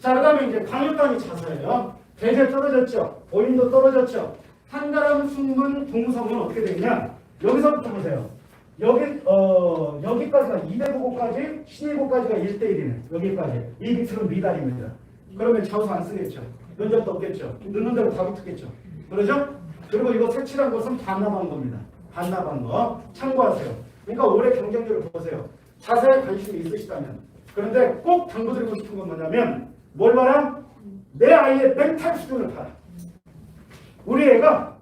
자, 그 다음에 이제 광역 단위 자산이에요. 배제 떨어졌죠. 오인도 떨어졌죠. 한가람, 숭문, 동성은 어떻게 되냐? 여기서부터 보세요. 여기까지가 205호까지, 신의고까지가 1대1이네. 여기까지. 이 밑으로 미달입니다. 그러면 좌우수 안 쓰겠죠. 면접도 없겠죠. 넣는 대로 다 붙겠죠. 그러죠? 그리고 이거 색칠한 것은 반납한 겁니다. 반납한 거. 참고하세요. 그러니까 올해 경쟁률을 보세요. 자세에 관심이 있으시다면. 그런데 꼭 당부드리고 싶은 건 뭐냐면 뭘 봐라? 내 아이의 멘탈 수준을 봐라. 우리 애가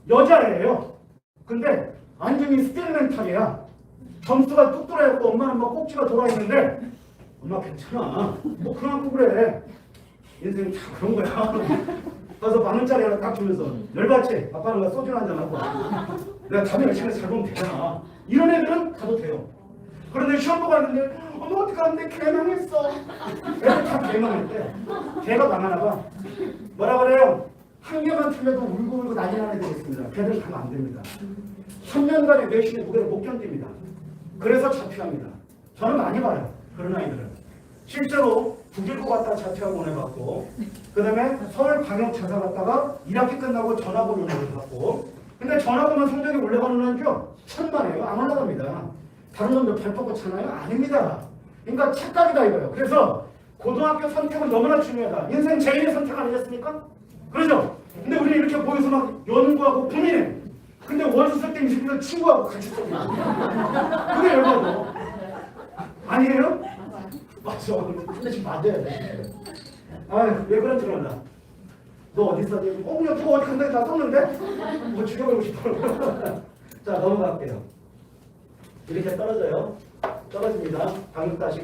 여자애예요. 근데 완전히 스틸 멘탈이야. 점수가 뚝 돌아있고 엄마는 막 꼭지가 돌아있는데 엄마 괜찮아. 뭐 그러고 그래. 인생이 다 그런 거야. 가서 10,000원짜리 하나 딱 주면서 열받지? 아빠는 가 소주 한잔 하고 내가 답이 열심히 잘 보면 되잖아. 이런 애들은 가도 돼요. 그런데 시험 보고 왔는데 어머 어떡하는데 개망했어. 애들 다 개망했대. 걔가 망하나 봐. 뭐라 그래요? 한 개만 틀려도 울고 난리 나는 애들이 있습니다. 걔들 가면 안 됩니다. 3년간의 내신의 무게를 못 견딥니다. 그래서 자퇴합니다. 저는 많이 봐요. 그런 아이들은. 실제로 북일고 갔다가 자퇴하고 보내봤고 그 다음에 서울광역자사 갔다가 1학기 끝나고 전학으로 올라갔고 근데 전학오면 성적이 올라가는 줄 천만에요. 안 올라갑니다. 다른 놈들 발 뻗고 차나요? 아닙니다. 그러니까 착각이다 이거예요. 그래서 고등학교 선택은 너무나 중요하다. 인생 제1의 선택 아니겠습니까? 그러죠? 근데 우리는 이렇게 모여서 막 연구하고 고민해. 근데 원수 쓸 때 이 새끼들 친구하고 같이 써. 그게 열받아. 아니에요? 맞아. 근데 지금 맞아야 돼. 아유, 왜 그런지 몰라. 너 어디 있었니? 그냥 누가 어디 간다고 나 썼는데? 뭐 죽여버리고 싶어. 자, 넘어갈게요. 이렇게 떨어져요. 떨어집니다. 방역자사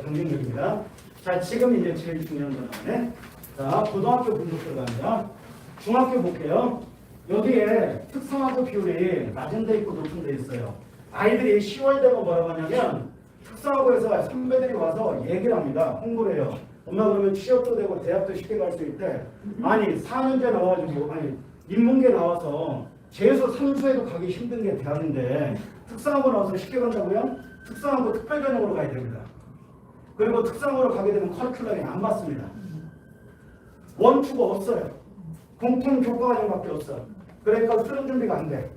경쟁력입니다. 자, 지금 이제 제일 중요한 거 나오네. 자, 고등학교 분석 들어갑니다. 중학교 볼게요. 여기에 특성화고 비율이 낮은 데 있고 높은 데 있어요. 아이들이 10월 되면 뭐라고 하냐면 특성화고에서 선배들이 와서 얘기를 합니다. 홍보를 해요. 엄마 그러면 취업도 되고 대학도 쉽게 갈 수 있대. 아니 4년제 나와가지고 아니 인문계 나와서 재수 3수에도 가기 힘든 게 대학인데 특성화고 나와서 쉽게 간다고요? 특성화고 특별전형으로 가야 됩니다. 그리고 특성화고로 가게 되면 커리큘럼이 안 맞습니다. 원투가 없어요. 공통 교과과정밖에 없어. 그러니까 수능 준비가 안 돼.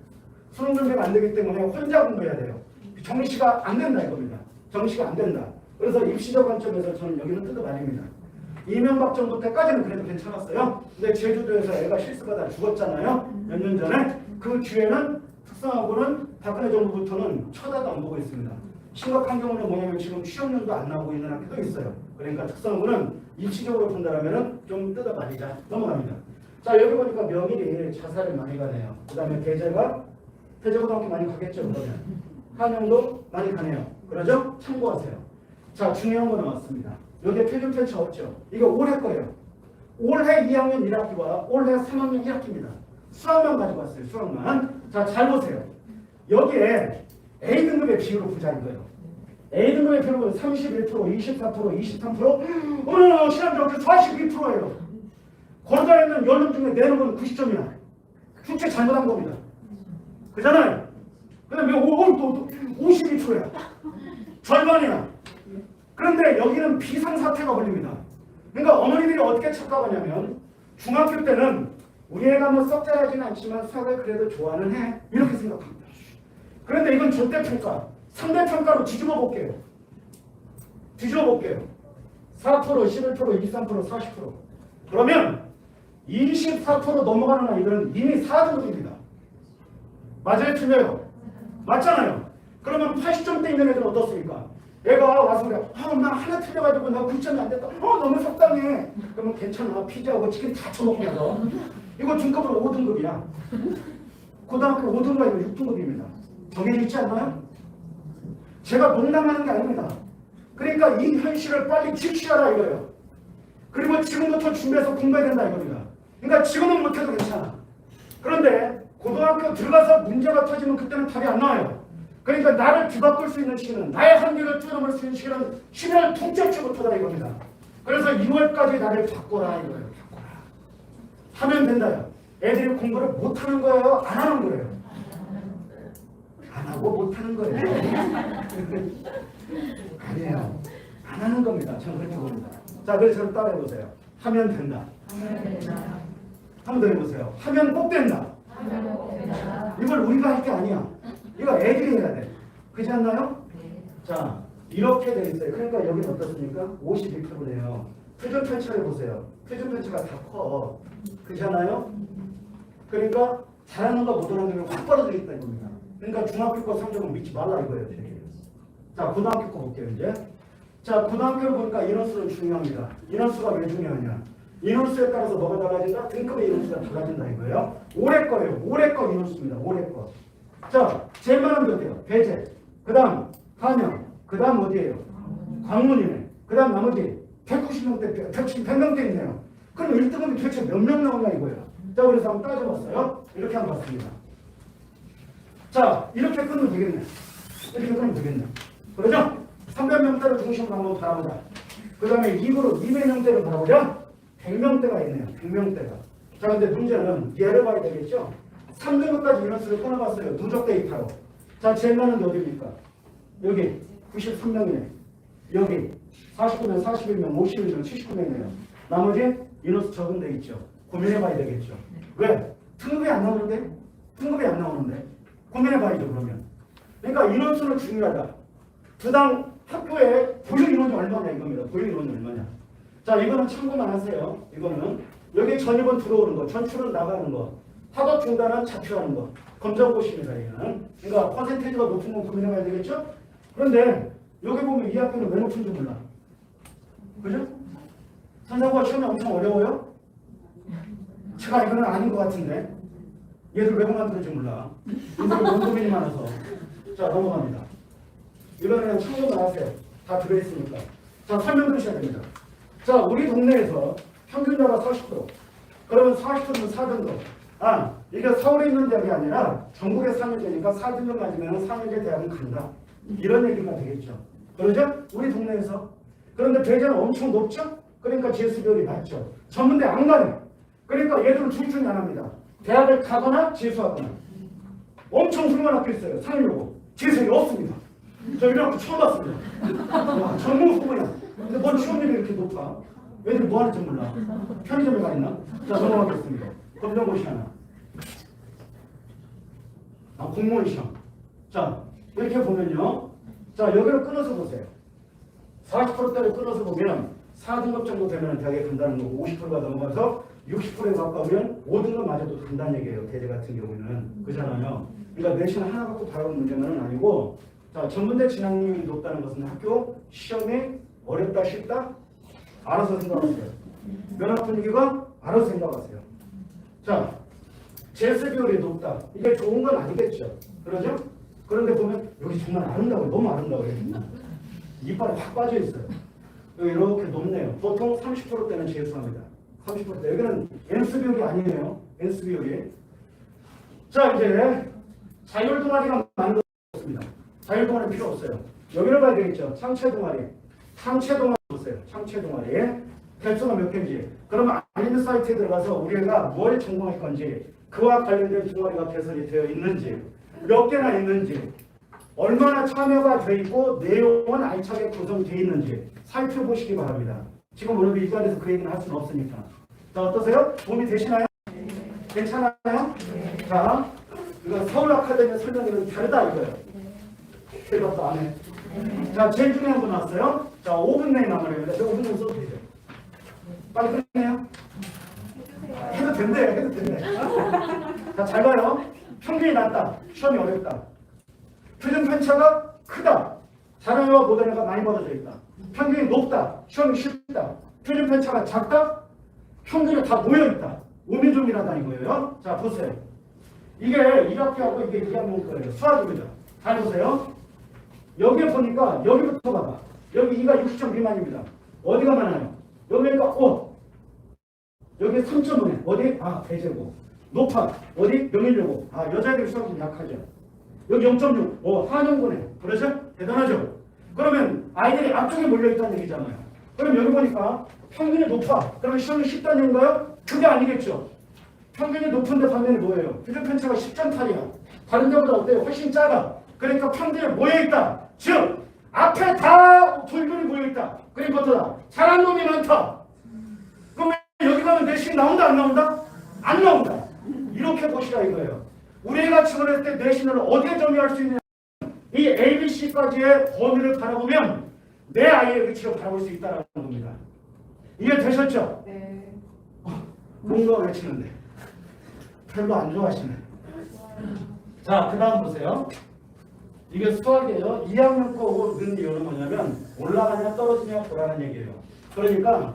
수능 준비가 안 되기 때문에 혼자 공부해야 돼요. 정시가 안 된다 이겁니다. 정시가 안 된다. 그래서 입시적 관점에서 저는 여기는 뜯어말립니다. 이명박 정부 때까지는 그래도 괜찮았어요. 근데 제주도에서 애가 실수가 죽었잖아요. 몇 년 전에. 그 뒤에는 특성화고는 박근혜 정부부터는 쳐다도 안 보고 있습니다. 심각한 경우는 뭐냐면 지금 취업률도 안 나오고 있는 학교도 있어요. 그러니까 특성화고는 입시적으로 본다면 좀 뜯어말리자. 넘어갑니다. 자, 여기 보니까 명일이 자살을 많이 가네요. 그 다음에 대제가 대제고등학교 많이 가겠죠. 그러면 한영도 많이 가네요. 그러죠? 참고하세요. 자, 중요한 거 나왔습니다. 여기에 표준 편차 없죠. 이거 올해 거예요. 올해 2학년 1학기와 올해 3학년 1학기입니다. 수학만 가지고 왔어요. 수학만. 자, 잘 보세요. 여기에 A등급의 비율을 보자 이거예요. A등급의 비율은 31%, 24%, 23%, 어느 시간적으로 42%예요. 거기다 있는 10명 중에 4명은 90점이야. 숙제 잘못한 겁니다. 그잖아요. 그 다음에 또 52%야. 절반이야. 그런데 여기는 비상사태가 걸립니다. 그러니까 어머니들이 어떻게 착각하냐면 중학교 때는 우리 애가 뭐 썩 잘하지는 않지만 수학을 그래도 좋아는 해. 이렇게 생각합니다. 그런데 이건 절대평가, 상대평가로 뒤집어 볼게요. 4%, 11%, 23%, 40%. 그러면 24% 넘어가는 아이들은 이미 4등급입니다. 맞아요? 틀려요? 맞잖아요. 그러면 80점대 있는 애들은 어떻습니까? 애가 와서 그래. 엄마 하나 틀려가지고 나 9점이 안 됐다. 너무 속상해. 그러면 괜찮아. 피자하고 치킨 다 쳐먹고 나서. 이거 중급으로 5등급이야. 고등학교 5등급 아니고 6등급입니다. 정해져 있지 않나요? 제가 농담하는 게 아닙니다. 그러니까 이 현실을 빨리 직시하라 이거예요. 그리고 지금부터 준비해서 공부해야 된다 이겁니다. 그러니까 지금은 못해도 괜찮아. 그런데 고등학교 들어가서 문제가 터지면 그때는 답이 안 나와요. 그러니까 나를 뒤바꿀 수 있는 시기는, 나의 한계를 뛰어넘을 수 있는 시기는 11월 둘째 주부터다 이겁니다. 그래서 2월까지 나를 바꿔라 이거예요. 바꿔라. 하면 된다요. 애들이 공부를 못하는 거예요? 안 하는 거예요? 안 하고 못하는 거예요. 아니에요. 안 하는 겁니다. 저는 그렇게 봅니다. 자, 그래서 저를 따라해보세요. 하면 된다. 한번 더 해보세요. 하면 꼭 된다. 이걸 우리가 할 게 아니야. 이거 애들이 해야 돼. 그렇지 않나요? 자, 이렇게 돼 있어요. 그러니까 여기는 어떻습니까? 52%네요. 표준 편차를 보세요. 표준 편차가 다 커. 그렇지 않아요? 그러니까 잘하는 거 못하는 게 확 벌어져 있다 이겁니다. 그러니까 중학교 거 성적은 믿지 말라 이거예요. 자, 고등학교 거 볼게요, 이제. 자, 고등학교를 보니까 인원수는 중요합니다. 인원수가 왜 중요하냐? 인원수에 따라서 뭐가 달라진다? 등급의 인원수가 달라진다 이거예요. 올해 거예요. 올해 거 인원수입니다. 올해 거. 자, 제일 많은 게 어디예요? 배재. 그 다음 한영. 그 다음 어디예요? 광문이네. 그 다음 나머지 190명대, 100명대 있네요. 그럼 1등급이 도대체 몇 명 나오냐 이거예요. 자, 그래서 한번 따져봤어요. 이렇게 한번 봤습니다. 자, 이렇게 끊으면 되겠네. 이렇게 끊으면 되겠네. 그러죠? 300명대를 중심으로 한번 바라보자. 그 다음에 2부로 200명대를 바라보자. 100명대가 있네요. 100명대가. 자, 근데 문제는 얘를 봐야 되겠죠? 3등급까지 인원수를 끊어봤어요. 누적 데이터로. 자, 제일 많은 게 어디입니까? 여기 93명이네. 여기 49명, 41명, 51명, 79명이네요. 나머지 인원수 적은데 있죠. 고민해봐야 되겠죠. 왜? 등급이 안 나오는데? 등급이 안 나오는데? 고민해봐야죠, 그러면. 그러니까 인원수는 중요하다. 부당 학교에 보유 인원이 얼마냐 이겁니다. 보유 인원이 얼마냐. 자, 이거는 참고만 하세요. 이거는 여기 전입은 들어오는 거, 전출은 나가는 거, 학업 중단은 자퇴하는 거. 검정고시입니다, 이거는. 그러니까 퍼센테이지가 높은 건 고민해봐야 되겠죠? 그런데 여기 보면 이 학교는 왜 높은지 몰라. 그죠? 선생과 시험이 엄청 어려워요? 제가 이거는 아닌 것 같은데. 얘들 왜 그만두는지 몰라. 얘들 너무 고민이 많아서. 자, 넘어갑니다. 이거는 그냥 참고만 하세요. 다 들어있으니까. 자, 설명 드셔야 됩니다. 자, 우리 동네에서 평균자가 40%. 그러면 40%면 4등급. 아, 이게 서울에 있는 대학이 아니라 전국에 4년제니까 4등급 맞으면 4년제 대학은 간다. 이런 얘기가 되겠죠. 그러죠? 우리 동네에서. 그런데 배제는 엄청 높죠? 그러니까 재수 비율이 낮죠. 전문대 안 가요. 그러니까 얘들은 둘 중에 하나입니다. 대학을 가거나 재수하거나. 엄청 훌륭한 학교 있어요. 상일여고. 재수이 없습니다. 저 이런 학교 처음 봤습니다. 와, 전문 후보야. 근데 뭔 취업률이 이렇게 높아? 애들이 뭐 하는지 몰라. 편의점에 가 있나? 자, 넘어가겠습니다. 검정고시 하나. 아, 공무원 시험. 자, 이렇게 보면요. 자, 여기를 끊어서 보세요. 40%대를 끊어서 보면 4등급 정도 되면 대학에 간다는 거고 50%가 넘어가서 60%에 가까우면 5등급 맞아도 간다는 얘기예요. 대대 같은 경우는. 그렇잖아요. 그러니까 내신 하나 갖고 바라보는 문제만은 아니고 자, 전문대 진학률이 높다는 것은 학교 시험이 어렵다 쉽다? 알아서 생각하세요. 면학 분위기가 알아서 생각하세요. 자, 재수 비율이 높다. 이게 좋은 건 아니겠죠. 그러죠? 그런데 보면 여기 정말 아름다워요. 너무 아름다워요. 이빨이 확 빠져 있어요. 여기 이렇게 높네요. 보통 30%대는 재수합니다. 30%대. 여기는 N수 비율이 아니에요. N수 비율이. 자, 이제 자율 동아리가 많은 것입니다. 자율 동아리 필요 없어요. 여기를 봐야 되겠죠. 상체 동아리. 상체 동아리 보세요. 상체 동아리. 개수가 몇 개인지. 그러면 알림 사이트에 들어가서 우리가 뭘 전공할 건지 그와 관련된 동아리가 개설이 되어 있는지 몇 개나 있는지 얼마나 참여가 돼 있고 내용은 알차게 구성되어 있는지 살펴보시기 바랍니다. 지금 오늘 이 자리에서 그 얘기는 할 수는 없으니까. 자, 어떠세요? 도움이 되시나요? 괜찮아요? 자, 이거 서울 아카데미 설명회는 다르다 이거예요. 대답도 안 해. 자, 제일 중요한 거 나왔어요. 자, 5분 내에 남으래요. 5분 정도 써도 되죠. 빨리 끝내요. 해도 된대, 해도 된대. 자, 잘 봐요. 평균이 낮다. 시험이 어렵다. 표준 편차가 크다. 잘하는 애와 못하는 애가 많이 벌어져 있다. 평균이 높다. 시험이 쉽다. 표준 편차가 작다. 평균이 다 모여 있다. 오민조밀하다는 거예요. 자, 보세요. 이게 1학기하고 이게 2학년 거예요. 수학입니다. 잘 보세요. 여기에 보니까 여기부터 봐봐. 여기 2가 60점 미만입니다. 어디가 많아요? 여기가 여기 3.5네. 어디? 아, 대제고. 높아. 어디? 명일여고. 아, 여자애들이 수학 좀 약하죠. 여기 0.6. 한영고네. 그러죠? 대단하죠? 그러면 아이들이 앞쪽에 몰려있다는 얘기잖아요. 그럼 여기 보니까 평균이 높아. 그러면 시험이 쉽다는 얘기인가요? 그게 아니겠죠. 평균이 높은데 반면에 뭐예요? 표준 편차가 10점짜리야. 다른 데보다 어때요? 훨씬 작아. 그러니까 평균에 모여있다. 즉 앞에 다 돌돌이 모여있다. 그러니까 어떠다? 잘한 놈이 많다. 그럼 여기 가면 내신 나온다 안 나온다? 안 나온다. 이렇게 보시라 이거예요. 우리가 지원할 때 내신을 어디에 정의할 수 있느냐? 이 ABC까지의 범위를 바라보면 내 아이의 위치를 바라볼 수 있다는 겁니다. 이해되셨죠? 네. 뭔가 외치는데 별로 안 좋아하시네. 자, 그 다음 보세요. 이게 수학이에요. 2학년 거고 는 이유는 뭐냐면 올라가냐 떨어지냐 보라는 얘기예요. 그러니까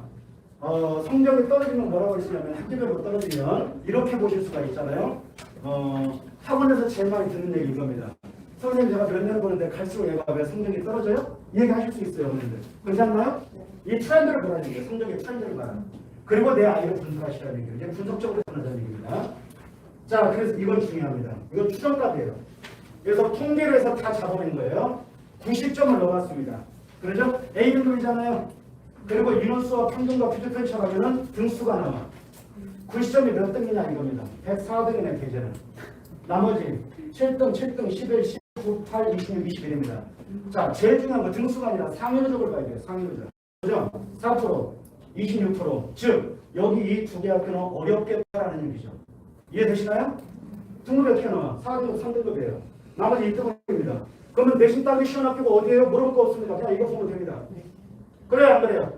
성적이 떨어지면 뭐라고 했냐면 학교별로 떨어지면 이렇게 보실 수가 있잖아요. 학원에서 제일 많이 듣는 얘기 이겁니다. 선생님 제가 몇 년을 보는데 갈수록 얘가 왜 성적이 떨어져요? 이 얘기 하실 수 있어요. 어머님들. 그렇지 않나요? 이 트렌드를 보라는 얘기예요. 성적의 트렌드를 봐라. 그리고 내 아이를 분석하시라는 얘기예요. 이제 분석적으로 전하자는 얘기입니다. 자, 그래서 이건 중요합니다. 이건 추정값이에요. 그래서 통계를 해서 다 잡아낸 거예요. 90점을 넣어봤습니다. 그러죠? A 등급이잖아요. 그리고 인원수와 평균과 비교편 처하면은 등수가 나와. 90점이 몇 등이냐 이겁니다. 104등이네 계제는. 나머지 7등, 7등, 11, 19, 8, 26, 21입니다. 자, 제일 중요한 거 등수가 아니라 상위 누적을 봐야 돼요. 상위 누적. 그죠? 4%, 26%. 즉 여기 이 두 개 학교는 어렵게 파라는 얘기죠. 이해되시나요? 등급이 어떻게 나와? 4등급, 3등급이에요. 나머지 1등급입니다. 그러면 내신 따기 쉬운 학교가 어디예요? 물어볼 거 없습니다. 그냥 이거 보면 됩니다. 그래요, 안 그래요?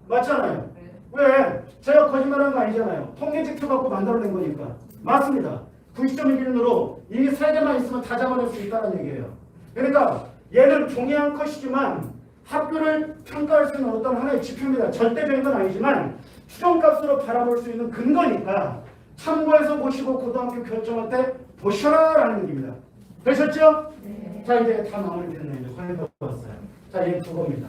맞잖아요. 왜? 제가 거짓말하는 거 아니잖아요. 통계지표 갖고 만들어낸 거니까. 맞습니다. 90점의 기준으로 이 세 개만 있으면 다 잡아낼 수 있다는 얘기예요. 그러니까 얘는 종이한 컷이지만 학교를 평가할 수 있는 어떤 하나의 지표입니다. 절대적인 건 아니지만 추정값으로 바라볼 수 있는 근거니까 참고해서 보시고 고등학교 결정할 때 보셔라라는 얘기입니다. 되셨죠? 네. 자, 이제 다 마무리됐네요. 이제 거의 다 왔어요. 자, 얘 국어입니다.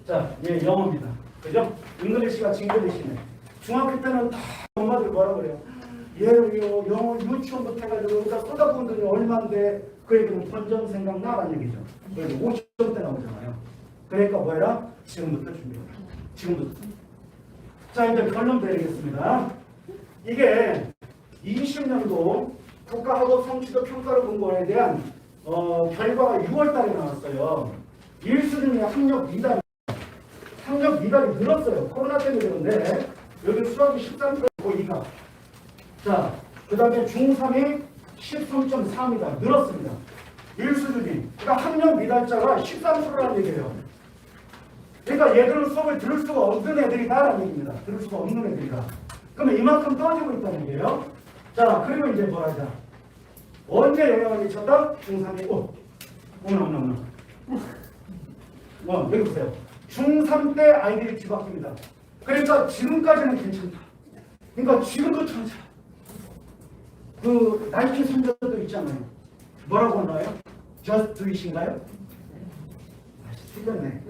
자, 얘 영어입니다. 그죠? 잉글리시가 징글리시네. 중학교 때는 다 엄마들 뭐라 그래요? 얘를요, 영어 유치원부터 해가지고 여기다 쏟아부은 돈이 얼마인데 그 얘기는 본전 생각나라는 얘기죠. 그래서 50점대 나오잖아요. 그러니까 뭐해라? 지금부터 준비해라. 지금부터. 자, 이제 결론 드리겠습니다. 이게 20년도 국가학업 성취도 평가를 본 거에 대한 결과가 6월 달에 나왔어요. 1수준이 학력 미달이 늘었어요. 코로나 때문에 그런데 여기 수학이 13%고 2가. 자, 그 다음에 중3이 13.4입니다. 늘었습니다. 1수준이. 그러니까 학력 미달자가 13%라는 얘기예요. 그러니까 얘들은 수업을 들을 수가 없는 애들이다라는 얘기입니다. 들을 수가 없는 애들이다. 그러면 이만큼 떨어지고 있다는 얘기예요. 자, 그리고 이제 뭐 하자. 언제 영향을 미쳤다? 중3이. 어머나. 여기 보세요. 중3 때 아이들이 뒤바뀝니다. 그러니까 지금까지는 괜찮다. 그러니까 지금도 괜찮아. 그 나이키 선전도 있잖아요. 뭐라고 하나요? Just do it인가요? 틀렸네.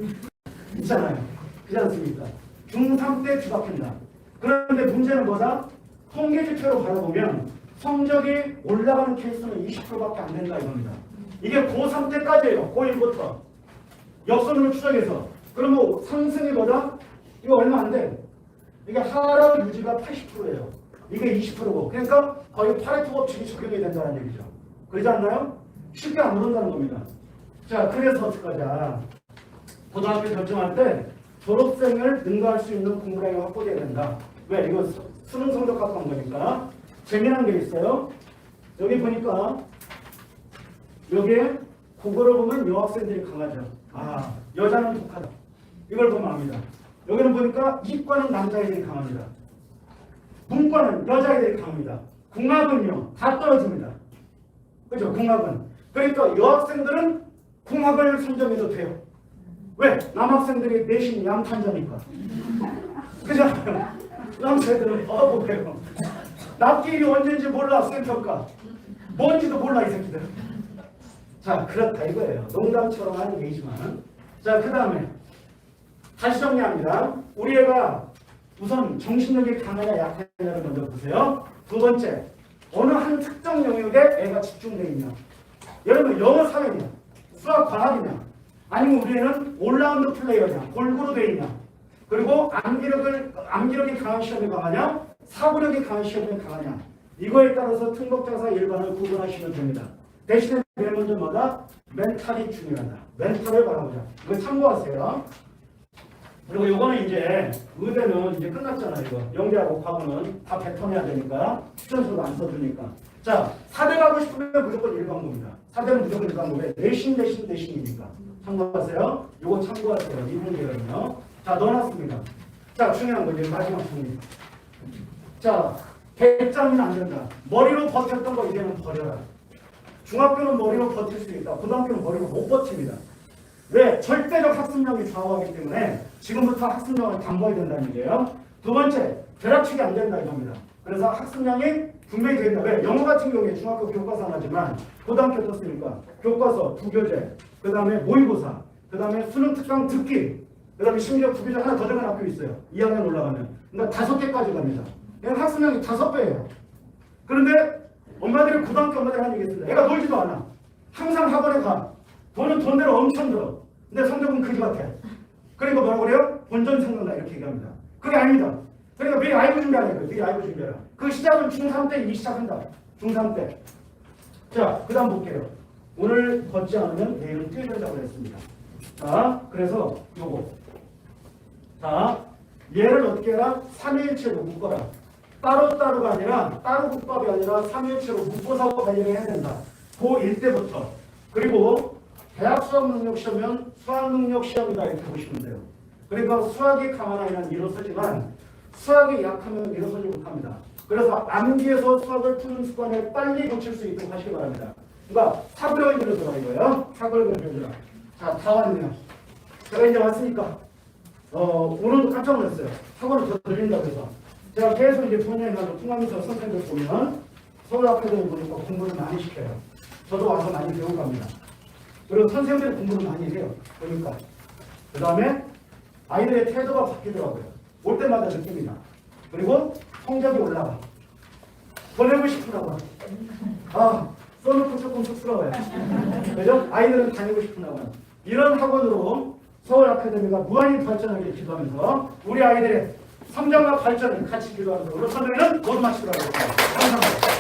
있잖아요. 그렇지 않습니까? 중3 때 뒤바뀐다. 그런데 문제는 뭐다? 통계지표로 바라보면 성적이 올라가는 케이스는 20%밖에 안 된다 이겁니다. 이게 고3 때까지예요. 고1부터. 역선으로 추적해서. 그러면 상승이 뭐다? 이거 얼마 안 돼. 이게 하락 유지가 80%예요. 이게 20%고. 그러니까 거의 파레토 법칙이 적용이 된다는 얘기죠. 그러지 않나요? 쉽게 안 오른다는 겁니다. 자, 그래서 어떡하자. 고등학교 결정할 때 졸업생을 능가할 수 있는 공부량이 확보돼야 된다. 왜? 이거 수능 성적 갖고 한 거니까. 재미난 게 있어요. 여기 보니까 여기에 국어를 보면 여학생들이 강하죠. 아, 여자는 독하다. 이걸 보면 압니다. 여기는 보니까 이과는 남자애들이 강합니다. 문과는 여자애들이 강합니다. 궁합은요, 다 떨어집니다. 그죠? 궁합은. 그러니까 여학생들은 궁합을 선정해도 돼요. 왜? 남학생들이 내신 양탄자니까. 그죠? 남자애들은 뭐예요? 납기일이 언제인지 몰라, 센터가. 뭔지도 몰라, 이 새끼들. 자, 그렇다 이거예요. 농담처럼 하는 얘기지만. 자, 그 다음에 다시 정리합니다. 우리 애가 우선 정신력이 강하냐 약하냐를 먼저 보세요. 두 번째, 어느 한 특정 영역에 애가 집중되어 있냐. 예를 들면 영어 사회냐, 수학 과학이냐, 아니면 우리 애는 올라운드 플레이어냐, 골고루 되어 있냐. 그리고 암기력이 강한 시험에 강하냐, 사고력이 강한 시험에 강하냐. 이거에 따라서 특목자사 일반을 구분하시면 됩니다. 대신에 맨 먼저 뭐다? 멘탈이 중요하다. 멘탈을 바라보자. 이거 참고하세요. 그리고 요거는 이제 의대는 이제 끝났잖아요. 이거 영재하고 과거는 다 뱉어내야 되니까 추천서도 안 써주니까. 자, 4대 가고 싶으면 무조건 일반고입니다. 4대는 무조건 일반고에 내신이니까 참고하세요. 요거 참고하세요. 이분계열은요. 자, 넣어놨습니다. 자, 중요한 거 이제 마지막 정리. 자, 100점은 안 된다. 머리로 버텼던 거 이제는 버려라. 중학교는 머리로 버틸 수 있다. 고등학교는 머리로 못 버팁니다. 왜? 절대적 학습량이 좌우하기 때문에 지금부터 학습량을 담궈야 된다는 얘기예요. 두 번째, 벼락치기 안 된다 이겁니다. 그래서 학습량이 분명히 된다. 왜? 영어 같은 경우에 중학교 교과서 하나지만 고등학교 떴으니까 교과서, 부교재, 그 다음에 모의고사, 그 다음에 수능 특강 듣기, 그 다음에 심지어 부교재 하나 더 들어간 학교 있어요. 2학년 올라가면. 그러니까 5개까지 갑니다. 그러니까 학습량이 5배예요. 그런데 엄마들이 고등학교 엄마들이 하는 얘기 있습니다. 애가 놀지도 않아. 항상 학원에 가. 돈은 돈대로 엄청 들어. 근데 성적은 그지 같아. 그러니까 뭐라고 그래요? 본전 생각나 이렇게 얘기합니다. 그게 아닙니다. 그러니까 미리 알고 준비하는 거예요. 미리 알고 준비하라. 그 시작은 중3 때 이미 시작한다. 중3 때. 자, 그 다음 볼게요. 오늘 걷지 않으면 내일은 뛰어야 된다고 했습니다. 자, 그래서 요거. 자, 얘를 어떻게 해라? 3일체로 묶어라. 따로따로가 아니라 따로 국밥이 아니라 3일체로 묶어서 관리를 해야 된다. 고1 때부터. 그리고 대학 수학능력 시험은 수학능력 시험이다 이렇게 보시면 돼요. 그러니까 수학이 강한 아이는 일어서지만 수학이 약하면 일어서지 못합니다. 그래서 암기에서 수학을 푸는 습관을 빨리 고칠 수 있도록 하시기 바랍니다. 그러니까 사고를 그려주라 이거예요. 사고를 그려주라. 자, 다 왔네요. 제가 이제 왔으니까 오늘도 깜짝 놀랐어요. 사고를 더 들린다고 해서. 제가 계속 이제 본연에 가서 통하면서 선생님들 보면 서울 아카데미 보니까 공부를 많이 시켜요. 저도 와서 많이 배우고 갑니다. 그리고 선생님들이 공부를 많이 해요. 그러니까. 그 다음에 아이들의 태도가 바뀌더라고요. 올 때마다 느낍니다. 그리고 성적이 올라가. 보내고 싶으라고. 써놓고 조금 쑥스러워요. 그죠? 아이들은 다니고 싶으라고. 이런 학원으로 서울 아카데미가 무한히 발전하길 기도하면서 우리 아이들의 성장과 발전을 같이 기도하면서 오늘 선생님은 모두 마치도록 하겠습니다. 감사합니다.